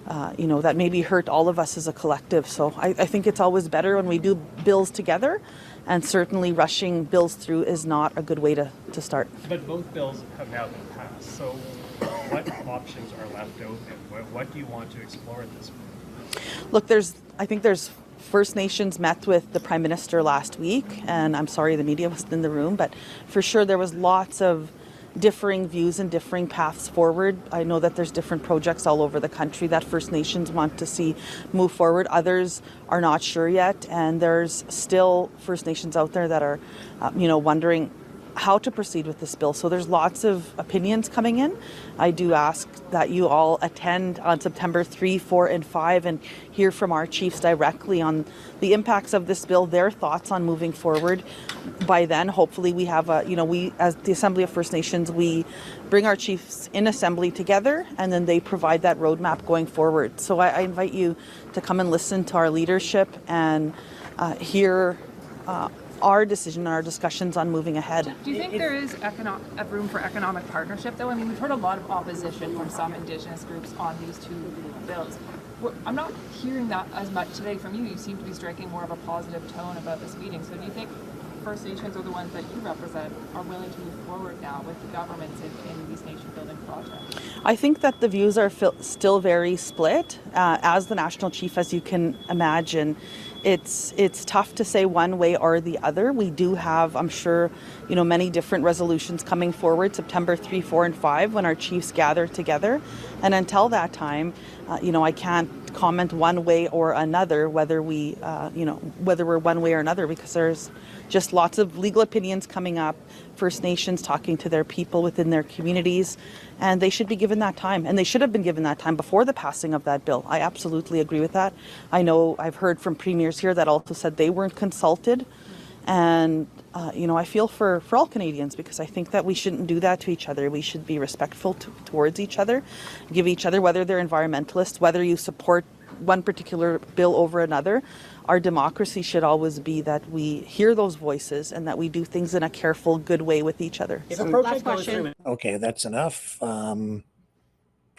that maybe hurt all of us as a collective. So I think it's always better when we do bills together, and certainly rushing bills through is not a good way to start. But both bills have now been passed, so what options are left open? What do you want to explore at this point? Look, I think there's First Nations met with the Prime Minister last week, and I'm sorry the media wasn't in the room, but for sure there was lots of differing views and differing paths forward. I know that there's different projects all over the country that First Nations want to see move forward. Others are not sure yet, and there's still First Nations out there that are, wondering how to proceed with this bill. So there's lots of opinions coming in. I do ask that you all attend on September 3, 4, and 5 and hear from our chiefs directly on the impacts of this bill, their thoughts on moving forward. By then, hopefully we have we as the Assembly of First Nations, we bring our chiefs in Assembly together, and then they provide that roadmap going forward. So I invite you to come and listen to our leadership and hear our decision, our discussions on moving ahead. Do you think there is a room for economic partnership, though? I mean, we've heard a lot of opposition from some Indigenous groups on these two bills. I'm not hearing that as much today from you. You seem to be striking more of a positive tone about this meeting. So do you think First Nations, or the ones that you represent, are willing to move forward now with the governments in these nation-building projects? I think that the views are still very split. As the National Chief, as you can imagine, it's tough to say one way or the other. We do have, I'm sure, many different resolutions coming forward, September 3, 4, and 5, when our chiefs gather together. And until that time, I can't comment one way or another, whether we, whether we're one way or another, because there's just lots of legal opinions coming up, First Nations talking to their people within their communities, and they should be given that time. And they should have been given that time before the passing of that bill. I absolutely agree with that. I know I've heard from premiers here that also said they weren't consulted. And, I feel for all Canadians, because I think that we shouldn't do that to each other. We should be respectful towards each other, give each other, whether they're environmentalists, whether you support one particular bill over another. Our democracy should always be that we hear those voices and that we do things in a careful, good way with each other. Last question. Okay, that's enough. Prime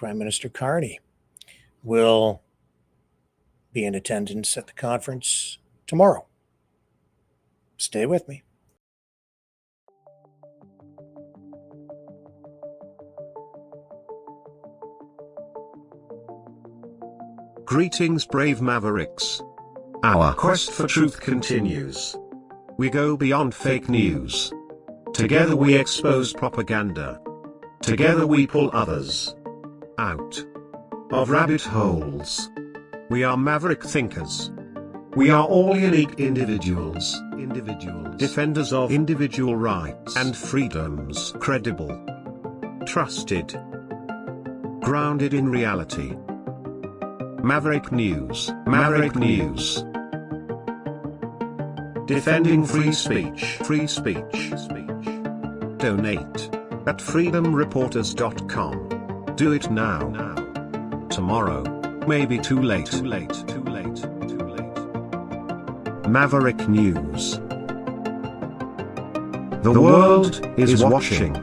Minister Carney will be in attendance at the conference tomorrow. Stay with me. Greetings, brave Mavericks. Our quest for truth continues. We go beyond fake news. Together we expose propaganda. Together we pull others out of rabbit holes. We are maverick thinkers. We are all unique individuals, defenders of individual rights and freedoms, credible, trusted, grounded in reality. Maverick News, defending free speech, Donate at freedomreporters.com. Do it now. Tomorrow may be too late. Maverick News. The world is watching.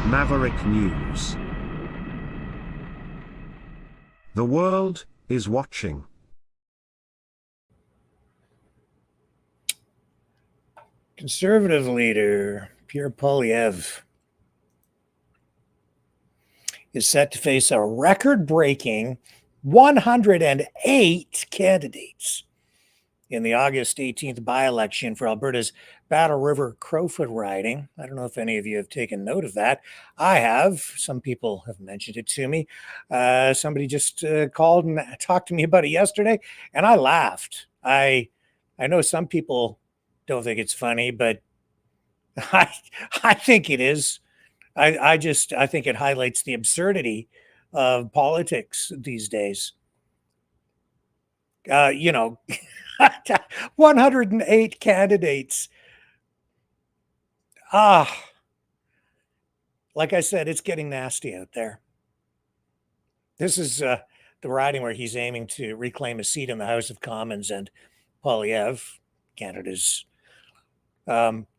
Maverick News. The world is watching. Conservative leader Pierre Poilievre is set to face a record-breaking 108 candidates in the August 18th by-election for Alberta's Battle River Crowfoot riding. I don't know if any of you have taken note of that. I have. Some people have mentioned it to me. Somebody just called and talked to me about it yesterday, and I laughed. I know some people don't think it's funny, but I think it is. I think it highlights the absurdity of politics these days. 108 candidates. Like I said, it's getting nasty out there. This is the riding where he's aiming to reclaim a seat in the House of Commons, and Poilievre, Canada's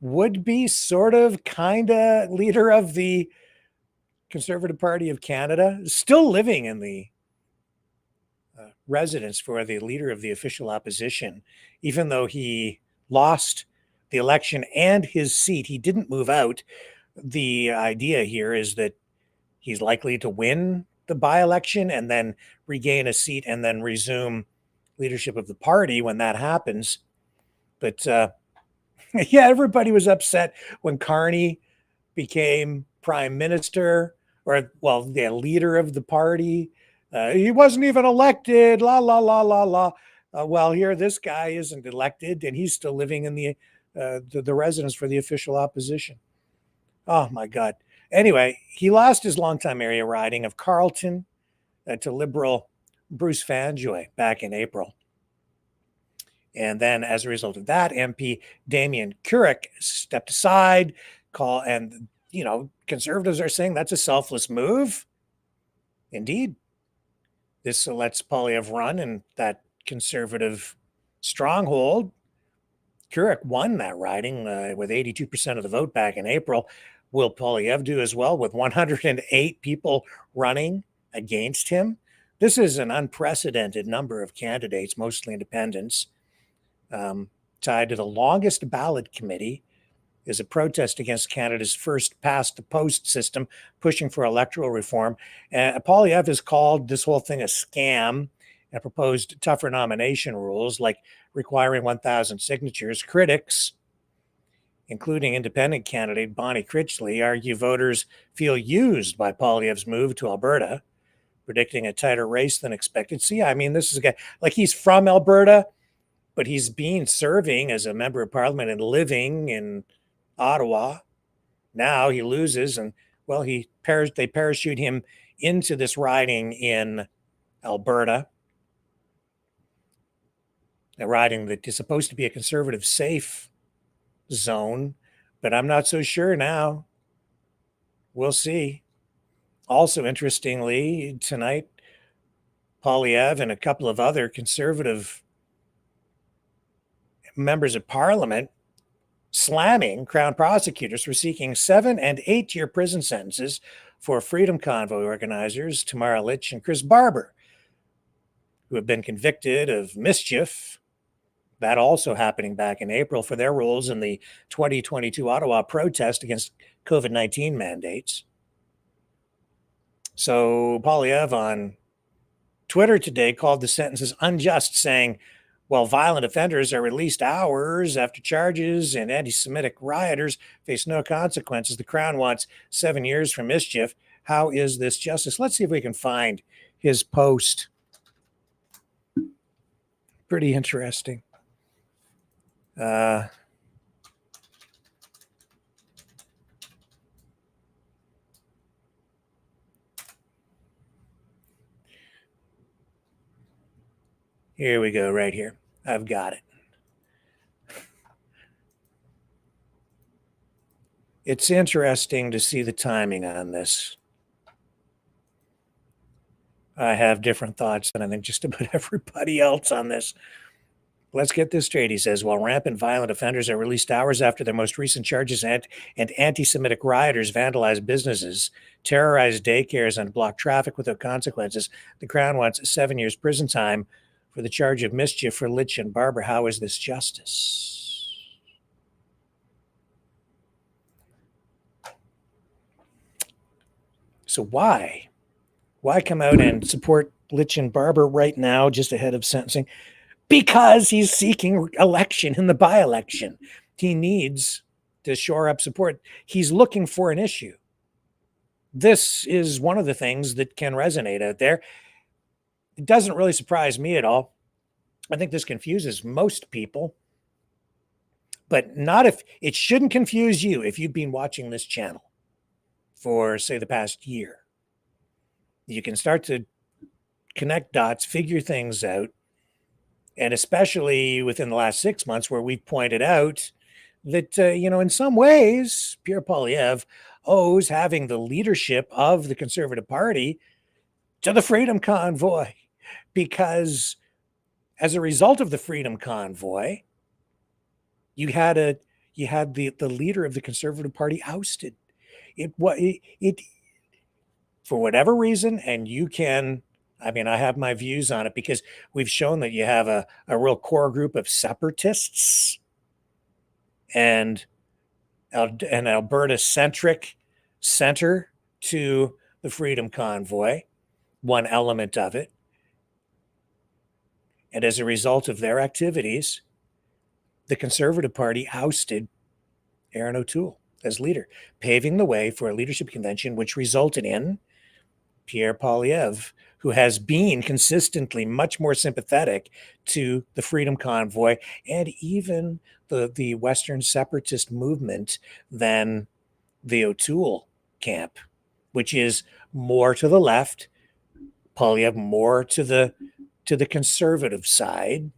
would-be sort of kind of leader of the Conservative Party of Canada, still living in the residence for the leader of the official opposition, even though he lost the election and his seat. He didn't move out. The idea here is that he's likely to win the by-election and then regain a seat and then resume leadership of the party when that happens. But yeah, everybody was upset when Carney became prime minister, or, well, the leader of the party. He wasn't even elected, la, la, la, la, la. Well, here, this guy isn't elected, and he's still living in the the residents for the official opposition. Oh my God. Anyway, he lost his longtime area riding of Carleton to Liberal Bruce Fanjoy back in April. And then as a result of that, MP Damien Carrick stepped aside, and conservatives are saying that's a selfless move. Indeed. This lets Poilievre run in that conservative stronghold. Carrick won that riding with 82% of the vote back in April. Will Poilievre do as well with 108 people running against him? This is an unprecedented number of candidates, mostly independents, tied to the longest ballot committee is a protest against Canada's first past the post system, pushing for electoral reform. Poilievre has called this whole thing a scam and proposed tougher nomination rules like requiring 1,000 signatures. Critics, including independent candidate Bonnie Critchley, argue voters feel used by Poilievre's move to Alberta, predicting a tighter race than expected. See, I mean, this is a guy, like, he's from Alberta, but he's been serving as a member of parliament and living in Ottawa. Now he loses, and well, they parachute him into this riding in Alberta, a riding that is supposed to be a conservative safe zone, but I'm not so sure now. We'll see. Also, interestingly, tonight, Poilievre and a couple of other conservative members of parliament slamming Crown prosecutors for seeking 7- and 8-year prison sentences for Freedom Convoy organizers Tamara Litch and Chris Barber, who have been convicted of mischief, that also happening back in April, for their roles in the 2022 Ottawa protest against COVID-19 mandates. So Poilievre on Twitter today called the sentences unjust, saying, while violent offenders are released hours after charges and anti-Semitic rioters face no consequences, the Crown wants 7 years for mischief. How is this justice? Let's see if we can find his post. Pretty interesting. Here we go, right here. I've got it. It's interesting to see the timing on this. I have different thoughts than I think just about everybody else on this. Let's get this straight, he says. While rampant violent offenders are released hours after their most recent charges and anti-Semitic rioters vandalize businesses, terrorize daycares, and block traffic without consequences, the Crown wants 7 years prison time for the charge of mischief for Litch and Barber. How is this justice? So why? Why come out and support Litch and Barber right now, just ahead of sentencing? Because he's seeking election in the by-election. He needs to shore up support. He's looking for an issue. This is one of the things that can resonate out there. It doesn't really surprise me at all. I think this confuses most people, but not if it shouldn't confuse you if you've been watching this channel for, say, the past year. You can start to connect dots, figure things out. And especially within the last 6 months, where we've pointed out that, in some ways, Pierre Poilievre owes having the leadership of the Conservative Party to the Freedom Convoy. Because as a result of the Freedom Convoy, you had the leader of the Conservative Party ousted. It for whatever reason, and you can... I mean, I have my views on it because we've shown that you have a real core group of separatists and an Alberta-centric center to the Freedom Convoy, one element of it. And as a result of their activities, the Conservative Party ousted Aaron O'Toole as leader, paving the way for a leadership convention, which resulted in Pierre Poilievre, who has been consistently much more sympathetic to the Freedom Convoy and even the Western separatist movement than the O'Toole camp, which is more to the left, Poilievre more to the conservative side,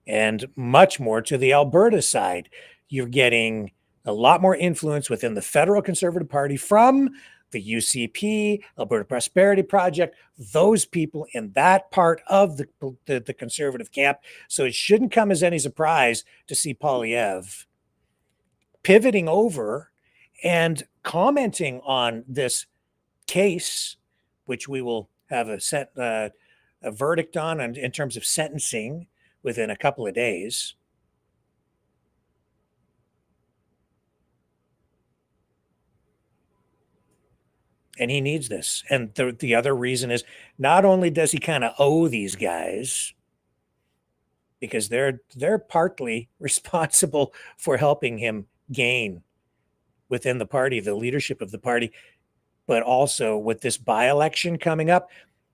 and much more to the Alberta side. You're getting a lot more influence within the federal Conservative Party from the UCP, Alberta Prosperity Project, those people in that part of the conservative camp. So it shouldn't come as any surprise to see Poilievre pivoting over and commenting on this case, which we will have a verdict on in terms of sentencing within a couple of days. And he needs this. And the other reason is not only does he kind of owe these guys, because they're partly responsible for helping him gain within the party, the leadership of the party, but also with this by-election coming up.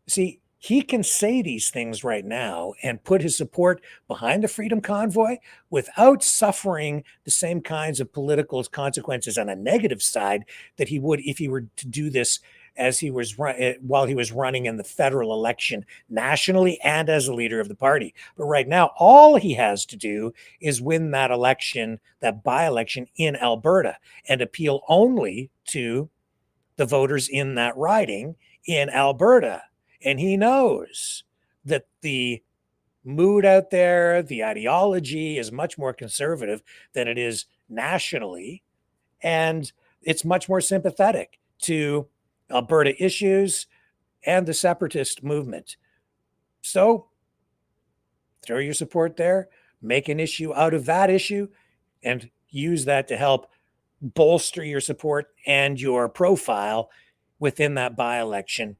See, he can say these things right now and put his support behind the Freedom Convoy without suffering the same kinds of political consequences on a negative side that he would if he were to do this as he was while he was running in the federal election nationally and as a leader of the party. But right now, all he has to do is win that election, that by-election in Alberta, and appeal only to the voters in that riding in Alberta. And he knows that the mood out there, the ideology is much more conservative than it is nationally. And it's much more sympathetic to Alberta issues and the separatist movement. So throw your support there, make an issue out of that issue, and use that to help bolster your support and your profile within that by-election.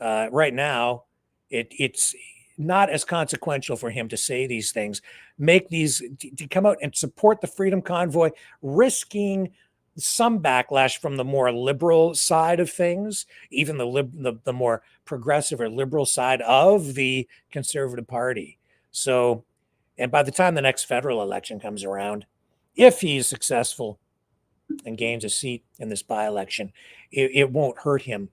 Right now, it's not as consequential for him to say these things, make these, to come out and support the Freedom Convoy, risking some backlash from the more liberal side of things, even the more progressive or liberal side of the Conservative Party. So, and by the time the next federal election comes around, if he's successful and gains a seat in this by-election, it won't hurt him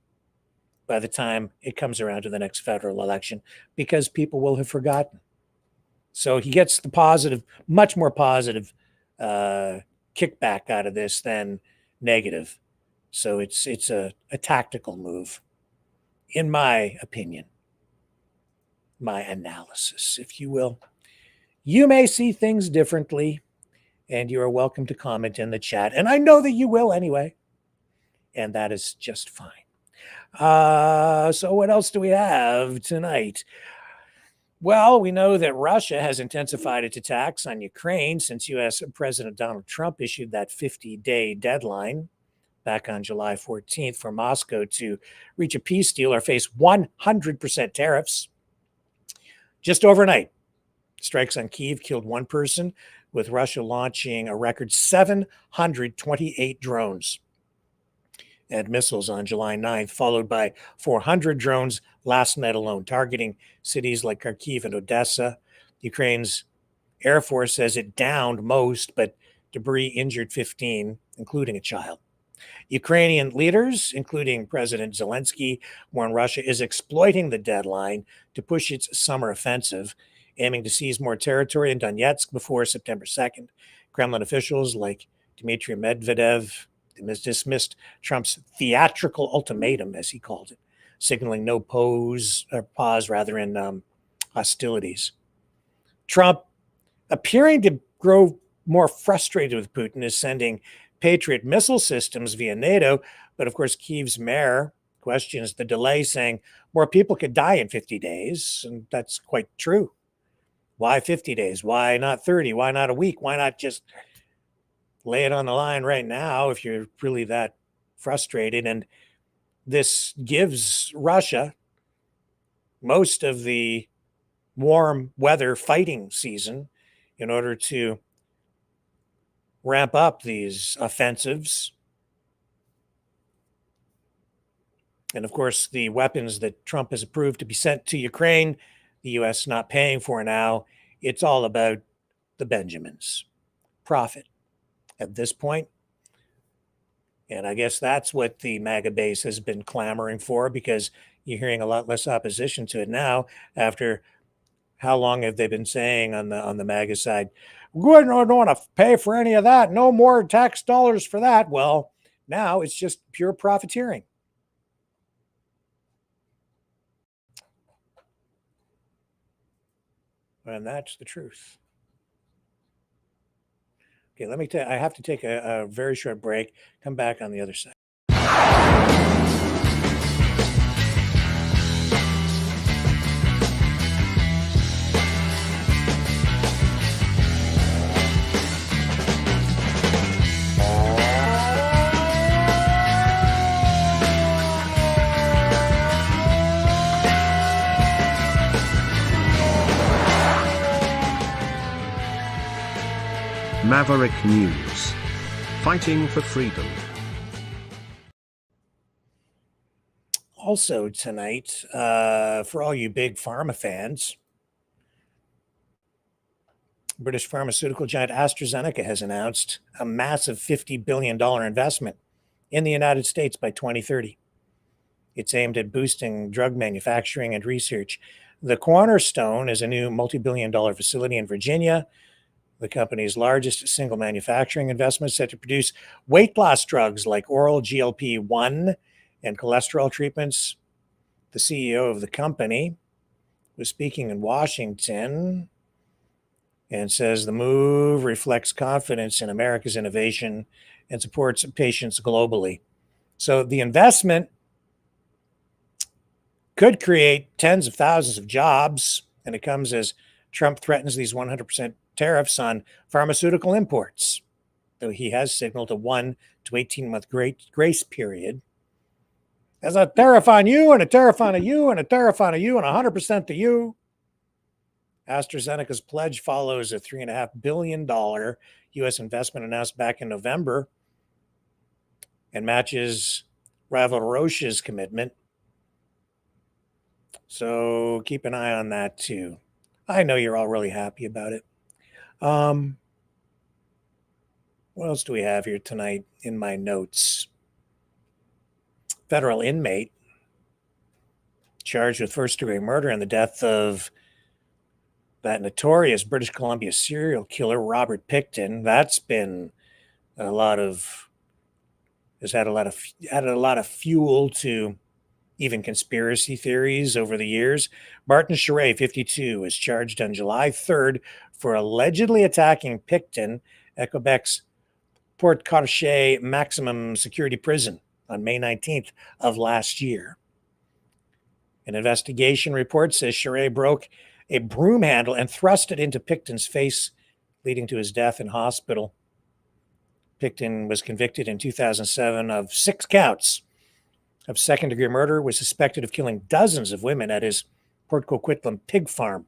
by the time it comes around to the next federal election, because people will have forgotten. So he gets the positive, much more positive kickback out of this than negative. So it's a tactical move, in my opinion, my analysis, if you will. You may see things differently, and you are welcome to comment in the chat. And I know that you will anyway, and that is just fine. So what else do we have tonight? Well, we know that Russia has intensified its attacks on Ukraine since U.S. President Donald Trump issued that 50-day deadline back on July 14th for Moscow to reach a peace deal or face 100% tariffs. Just overnight, strikes on Kyiv killed one person, with Russia launching a record 728 drones and missiles on July 9th, followed by 400 drones last night alone, targeting cities like Kharkiv and Odessa. Ukraine's Air Force says it downed most, but debris injured 15, including a child. Ukrainian leaders, including President Zelensky, warn Russia is exploiting the deadline to push its summer offensive, aiming to seize more territory in Donetsk before September 2nd. Kremlin officials like Dmitry Medvedev dismissed Trump's theatrical ultimatum, as he called it, signaling no pause in hostilities. Trump, appearing to grow more frustrated with Putin, is sending Patriot missile systems via NATO, but of course Kyiv's mayor questions the delay, saying more people could die in 50 days, and that's quite true. Why 50 days? Why not 30? Why not a week? Why not just lay it on the line right now if you're really that frustrated? And this gives Russia most of the warm weather fighting season in order to ramp up these offensives. And of course, the weapons that Trump has approved to be sent to Ukraine, the U.S. not paying for now. It's all about the Benjamins. Profit at this point. And I guess that's what the MAGA base has been clamoring for, because you're hearing a lot less opposition to it now after how long have they been saying on the MAGA side, we don't want to pay for any of that. No more tax dollars for that. Well, now it's just pure profiteering. And that's the truth. Okay, let me tell you, I have to take a very short break. Come back on the other side. Maverick News. Fighting for freedom. Also tonight, for all you big pharma fans, British pharmaceutical giant AstraZeneca has announced a massive $50 billion investment in the United States by 2030. It's aimed at boosting drug manufacturing and research. The cornerstone is a new multi-billion-dollar facility in Virginia, the company's largest single manufacturing investment, set to produce weight loss drugs like oral GLP-1 and cholesterol treatments. The CEO of the company was speaking in Washington and says the move reflects confidence in America's innovation and supports patients globally. So the investment could create tens of thousands of jobs, and it comes as Trump threatens these 100% tariffs on pharmaceutical imports, though he has signaled a 1 to 18-month grace period. There's a tariff on you, and a tariff on you, and a tariff on you, and 100% to you. AstraZeneca's pledge follows a $3.5 billion U.S. investment announced back in November and matches rival Roche's commitment. So keep an eye on that too. I know you're all really happy about it. What else do we have here tonight in my notes? Federal inmate charged with first-degree murder in the death of that notorious British Columbia serial killer, Robert Pickton. That's been has added a lot of fuel to even conspiracy theories over the years. Martin Charest, 52, was charged on July 3rd for allegedly attacking Pickton at Quebec's Port Cartier maximum security prison on May 19th of last year. An investigation report says Charest broke a broom handle and thrust it into Pickton's face, leading to his death in hospital. Pickton was convicted in 2007 of 6 counts of second-degree murder, was suspected of killing dozens of women at his Port Coquitlam pig farm.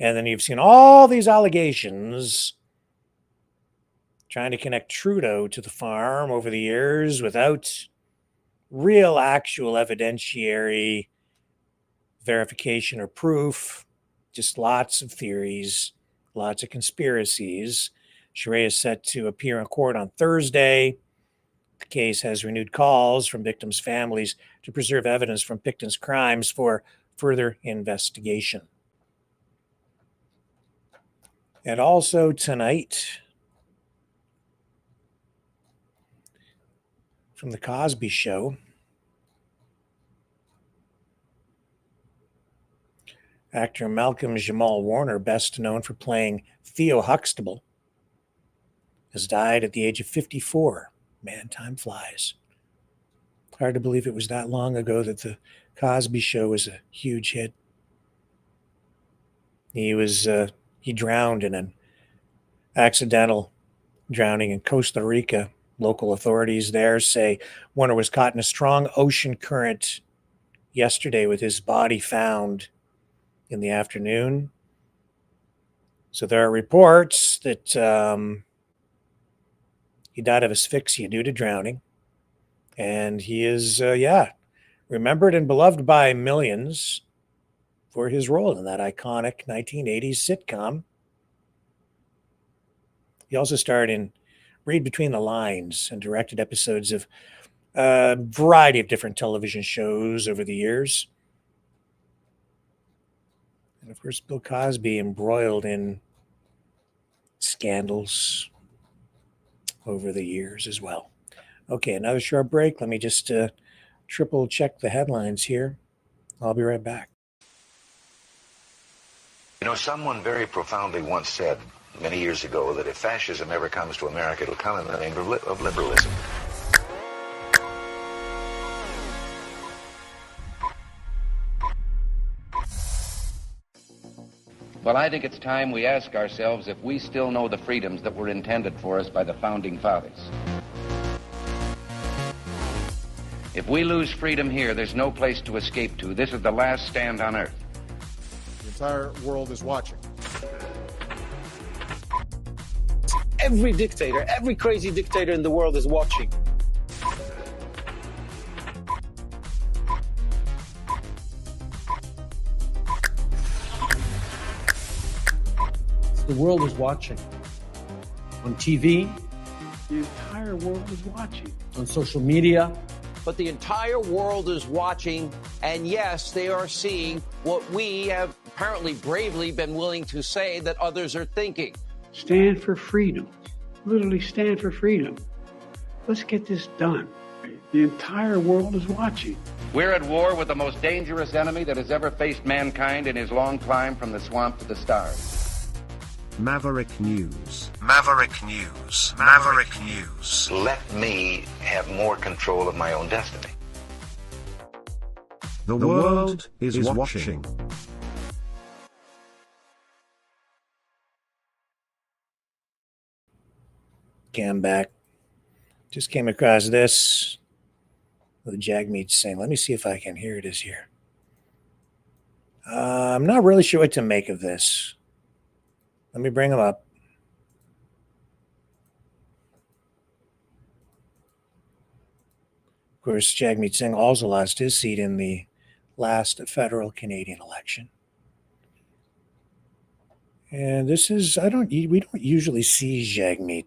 And then you've seen all these allegations trying to connect Trudeau to the farm over the years without real actual evidentiary verification or proof, just lots of theories, lots of conspiracies. Charest is set to appear in court on Thursday. The case has renewed calls from victims' families to preserve evidence from Pickton's crimes for further investigation. And also tonight, from The Cosby Show, actor Malcolm Jamal Warner, best known for playing Theo Huxtable, has died at the age of 54. Man, time flies. Hard to believe it was that long ago that The Cosby Show was a huge hit. He drowned in an accidental drowning in Costa Rica. Local authorities there say Warner was caught in a strong ocean current yesterday with his body found in the afternoon. So there are reports that he died of asphyxia due to drowning. And he is, remembered and beloved by millions for his role in that iconic 1980s sitcom. He also starred in Read Between the Lines and directed episodes of a variety of different television shows over the years. And of course, Bill Cosby embroiled in scandals over the years as well. Okay, another short break. Let me just triple check the headlines here. I'll be right back. You know, someone very profoundly once said many years ago that if fascism ever comes to America, it'll come in the name of liberalism. Well, I think it's time we ask ourselves if we still know the freedoms that were intended for us by the Founding Fathers. If we lose freedom here, there's no place to escape to. This is the last stand on Earth. The entire world is watching. Every dictator, every crazy dictator in the world is watching. The world is watching. On TV, the entire world is watching. On social media. But the entire world is watching, and yes, they are seeing what we have apparently bravely been willing to say that others are thinking. Stand for freedom. Literally stand for freedom. Let's get this done. The entire world is watching. We're at war with the most dangerous enemy that has ever faced mankind in his long climb from the swamp to the stars. Maverick News. Maverick News. Maverick News. Let me have more control of my own destiny. The world is watching. Okay, I'm back. Just came across this with Jagmeet Singh. Let me see if I can hear it. Is here. I'm not really sure what to make of this. Let me bring him up. Of course, Jagmeet Singh also lost his seat in the last federal Canadian election. And this is, we don't usually see Jagmeet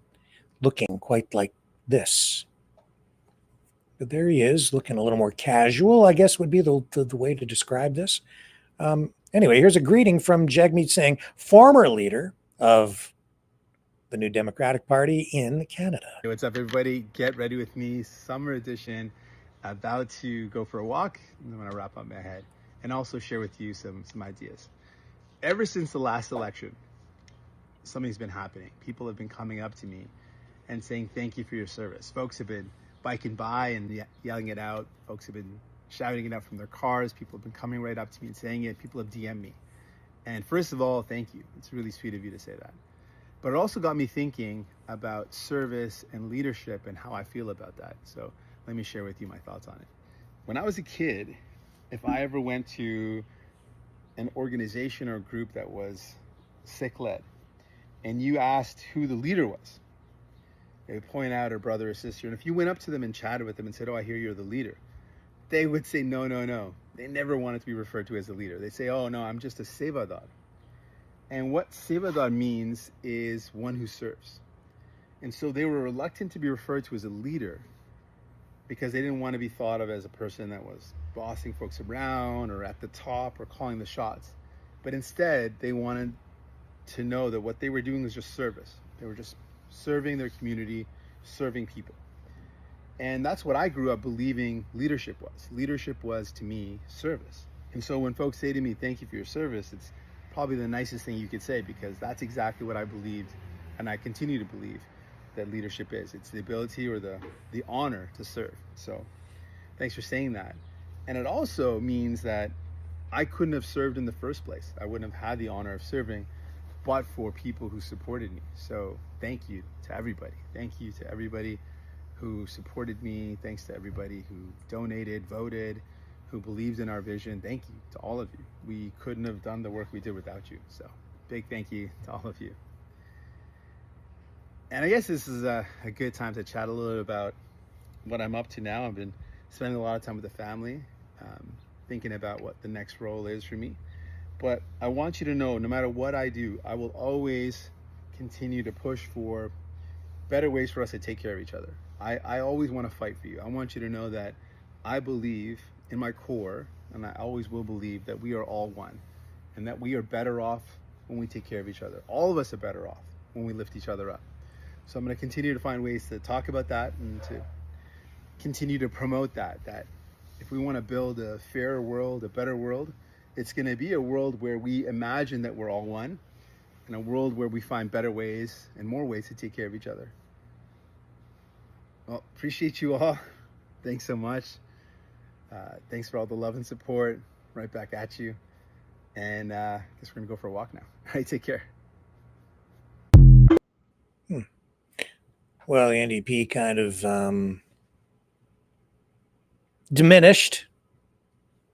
looking quite like this. But there he is, looking a little more casual, I guess would be the way to describe this. Anyway, here's a greeting from Jagmeet Singh, former leader of the New Democratic Party in Canada. Hey, what's up, everybody? Get ready with me. Summer edition. About to go for a walk. I'm going to wrap up my head and also share with you some ideas. Ever since the last election, something's been happening. People have been coming up to me and saying thank you for your service. Folks have been biking by and yelling it out. Folks have been shouting it out from their cars. People have been coming right up to me and saying it. People have DM'd me. And first of all, thank you. It's really sweet of you to say that. But it also got me thinking about service and leadership and how I feel about that. So let me share with you my thoughts on it. When I was a kid, if I ever went to an organization or group that was Sikh-led, and you asked who the leader was, they would point out a brother or sister. And if you went up to them and chatted with them and said, oh, I hear you're the leader, they would say, no, no, no. They never wanted to be referred to as a leader. They say, oh, no, I'm just a Sevadar. And what Sevadar means is one who serves. And so they were reluctant to be referred to as a leader because they didn't want to be thought of as a person that was bossing folks around or at the top or calling the shots. But instead, they wanted to know that what they were doing was just service. They were just serving their community, serving people. And that's what I grew up believing leadership was. Leadership was, to me, service. And so when folks say to me, thank you for your service, it's probably the nicest thing you could say, because that's exactly what I believed, and I continue to believe that leadership is. It's the ability or the honor to serve. So thanks for saying that. And it also means that I couldn't have served in the first place. I wouldn't have had the honor of serving, but for people who supported me. So thank you to everybody. Thank you to everybody who supported me. Thanks to everybody who donated, voted, who believed in our vision. Thank you to all of you. We couldn't have done the work we did without you. So big thank you to all of you. And I guess this is a good time to chat a little bit about what I'm up to now. I've been spending a lot of time with the family. thinking about what the next role is for me. But I want you to know, no matter what I do, I will always continue to push for better ways for us to take care of each other. I always want to fight for you. I want you to know that I believe in my core, and I always will believe, that we are all one, and that we are better off when we take care of each other. All of us are better off when we lift each other up. So I'm going to continue to find ways to talk about that and to continue to promote that if we want to build a fairer world, a better world, it's going to be a world where we imagine that we're all one, and a world where we find better ways and more ways to take care of each other. Well, appreciate you all. Thanks so much. Thanks for all the love and support. Right back at you. And I guess we're going to go for a walk now. All right, take care. Well, the NDP kind of diminished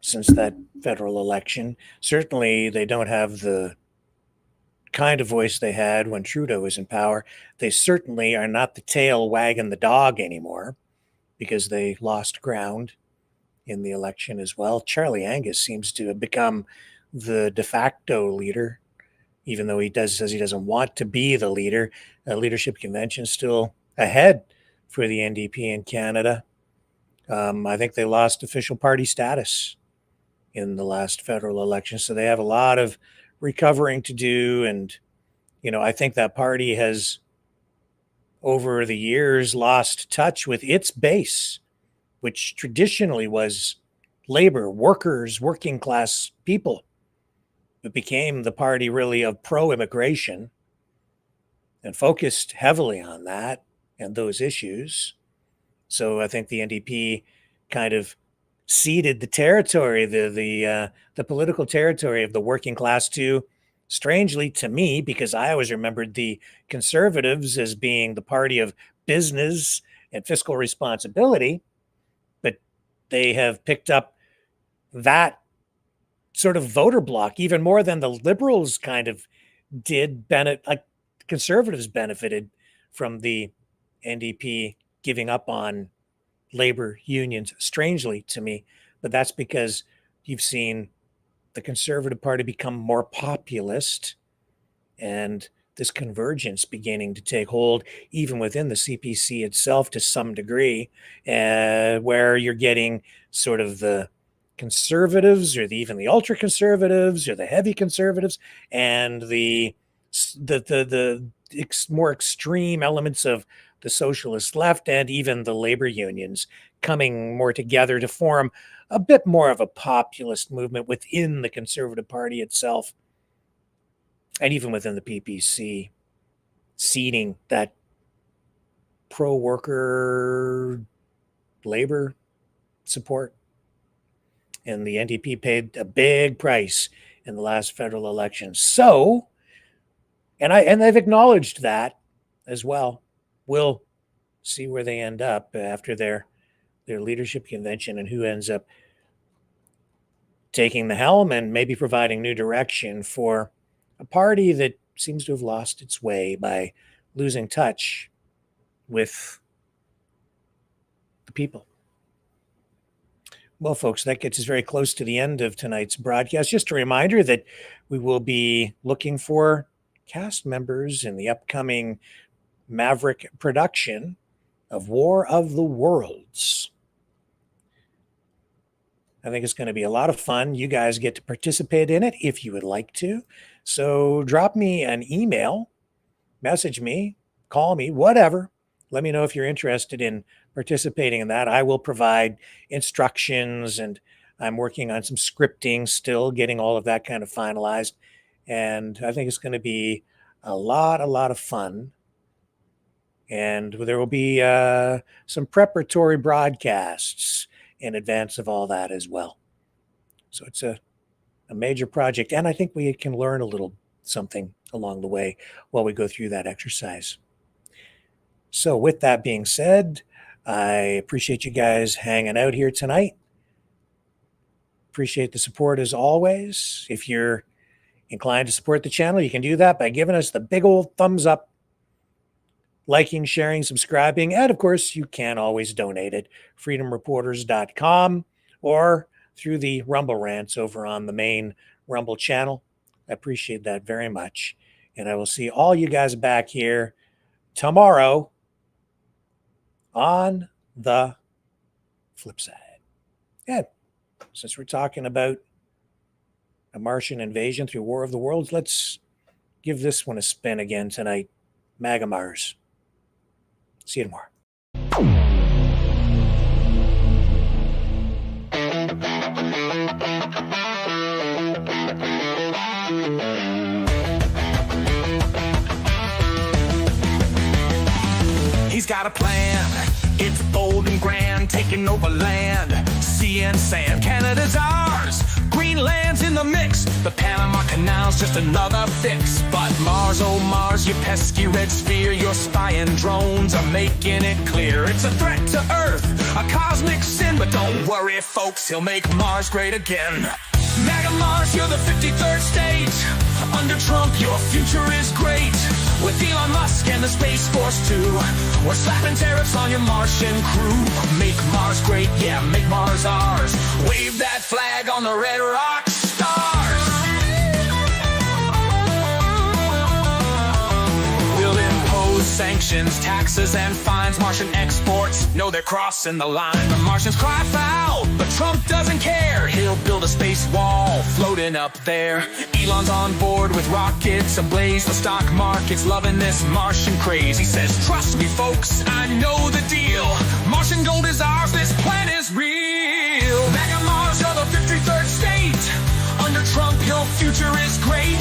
since that federal election. Certainly, they don't have the kind of voice they had when Trudeau was in power. They certainly are not the tail wagging the dog anymore because they lost ground in the election as well. Charlie Angus seems to have become the de facto leader, even though says he doesn't want to be the leader. A leadership convention still ahead for the NDP in Canada. I think they lost official party status in the last federal election, so they have a lot of recovering to do. And, I think that party has, over the years, lost touch with its base, which traditionally was labor, workers, working class people. It became the party really of pro-immigration and focused heavily on that and those issues. So I think the NDP kind of ceded the territory, the political territory of the working class to, strangely to me, because I always remembered the Conservatives as being the party of business and fiscal responsibility, but they have picked up that sort of voter block even more than the Liberals kind of did. Like Conservatives benefited from the NDP giving up on labor unions, strangely to me, but that's because you've seen the Conservative Party become more populist and this convergence beginning to take hold even within the CPC itself to some degree, where you're getting sort of the conservatives or even the ultra conservatives or the heavy conservatives and the more extreme elements of the socialist left and even the labor unions coming more together to form a bit more of a populist movement within the Conservative Party itself, and even within the PPC, ceding that pro-worker labor support. And the NDP paid a big price in the last federal election. So, and they've acknowledged that as well. We'll see where they end up after their leadership convention and who ends up taking the helm and maybe providing new direction for a party that seems to have lost its way by losing touch with the people. Well, folks, that gets us very close to the end of tonight's broadcast. Just a reminder that we will be looking for cast members in the upcoming Maverick production of War of the Worlds. I think it's going to be a lot of fun. You guys get to participate in it if you would like to. So drop me an email, message me, call me, whatever. Let me know if you're interested in participating in that. I will provide instructions, and I'm working on some scripting still, getting all of that kind of finalized. And I think it's going to be a lot of fun. And there will be some preparatory broadcasts in advance of all that as well. So it's a major project, and I think we can learn a little something along the way while we go through that exercise. So with that being said, I appreciate you guys hanging out here tonight. Appreciate the support as always. If you're inclined to support the channel, you can do that by giving us the big old thumbs up, liking, sharing, subscribing, and of course, you can always donate at freedomreporters.com or through the Rumble rants over on the main Rumble channel. I appreciate that very much. And I will see all you guys back here tomorrow on the flip side. And since we're talking about a Martian invasion through War of the Worlds, let's give this one a spin again tonight. MAGA Mars. See you tomorrow. He's got a plan. It's bold and grand, taking over land, sea and sand. Canada's ours. Greenland's in the mix. The Panama Canal's just another fix. But Mars, oh Mars, you pesky red sphere, your spying drones are making it clear. It's a threat to Earth, a cosmic sin. But don't worry, folks, he'll make Mars great again. MAGA Mars, you're the 53rd state. Under Trump, your future is great. With Elon Musk and the Space Force too, we're slapping tariffs on your Martian crew. Make Mars great, yeah, make Mars ours. Wave that flag on the red rock stars. We'll impose sanctions, taxes, and fines. Martian exports know they're crossing the line. The Martians cry foul, but Trump doesn't care. He'll build a space wall floating up there. Elon's on board with rockets ablaze. The stock market's loving this Martian craze. He says, trust me, folks, I know the deal. Martian gold is ours, this plan is real. MAGA Mars, you're the 53rd state. Under Trump, your future is great.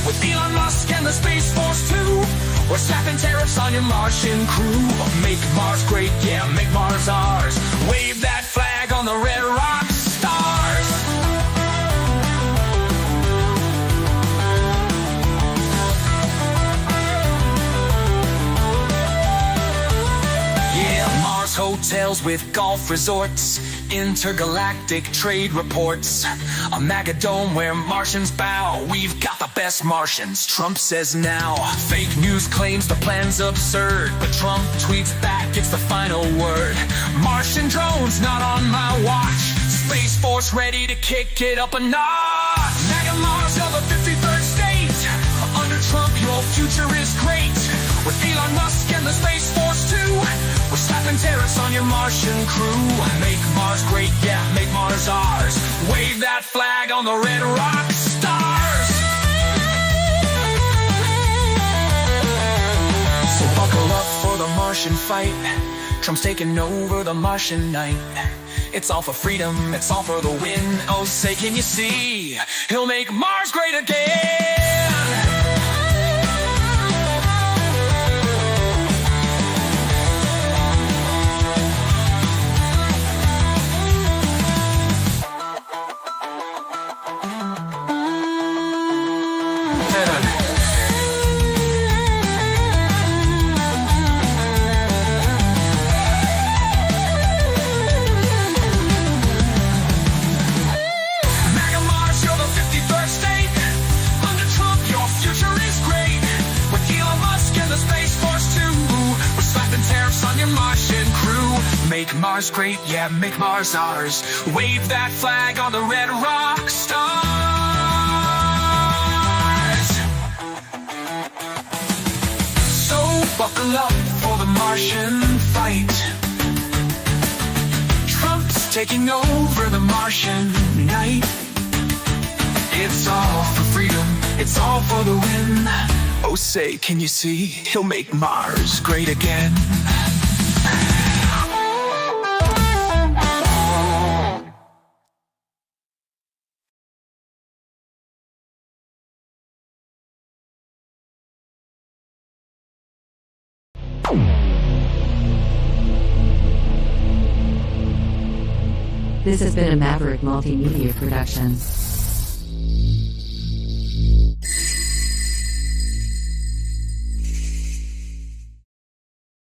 With Elon Musk and the Space Force too, we're slapping tariffs on your Martian crew. Make Mars great, yeah, make Mars ours. Wave that flag on the red rock stars. Yeah, Mars hotels with golf resorts, intergalactic trade reports, a MAGA dome where Martians bow. We've got the best Martians, Trump says now. Fake news claims the plan's absurd, but Trump tweets back, it's the final word. Martian drones not on my watch. Space Force ready to kick it up a notch. MAGA Mars, you're the 53rd state. Under Trump, your future is great. With Elon Musk and the Space Force too, we're slapping tariffs on your Martian crew. Make Mars great, yeah, make Mars ours. Wave that flag on the red rock stars. So buckle up for the Martian fight. Trump's taking over the Martian night. It's all for freedom, it's all for the win. Oh, say can you see, he'll make Mars great again. Make Mars great, yeah, make Mars ours. Wave that flag on the red rock stars. So buckle up for the Martian fight. Trump's taking over the Martian night. It's all for freedom, it's all for the win. Oh, say, can you see, he'll make Mars great again. This has been a Maverick Multimedia production.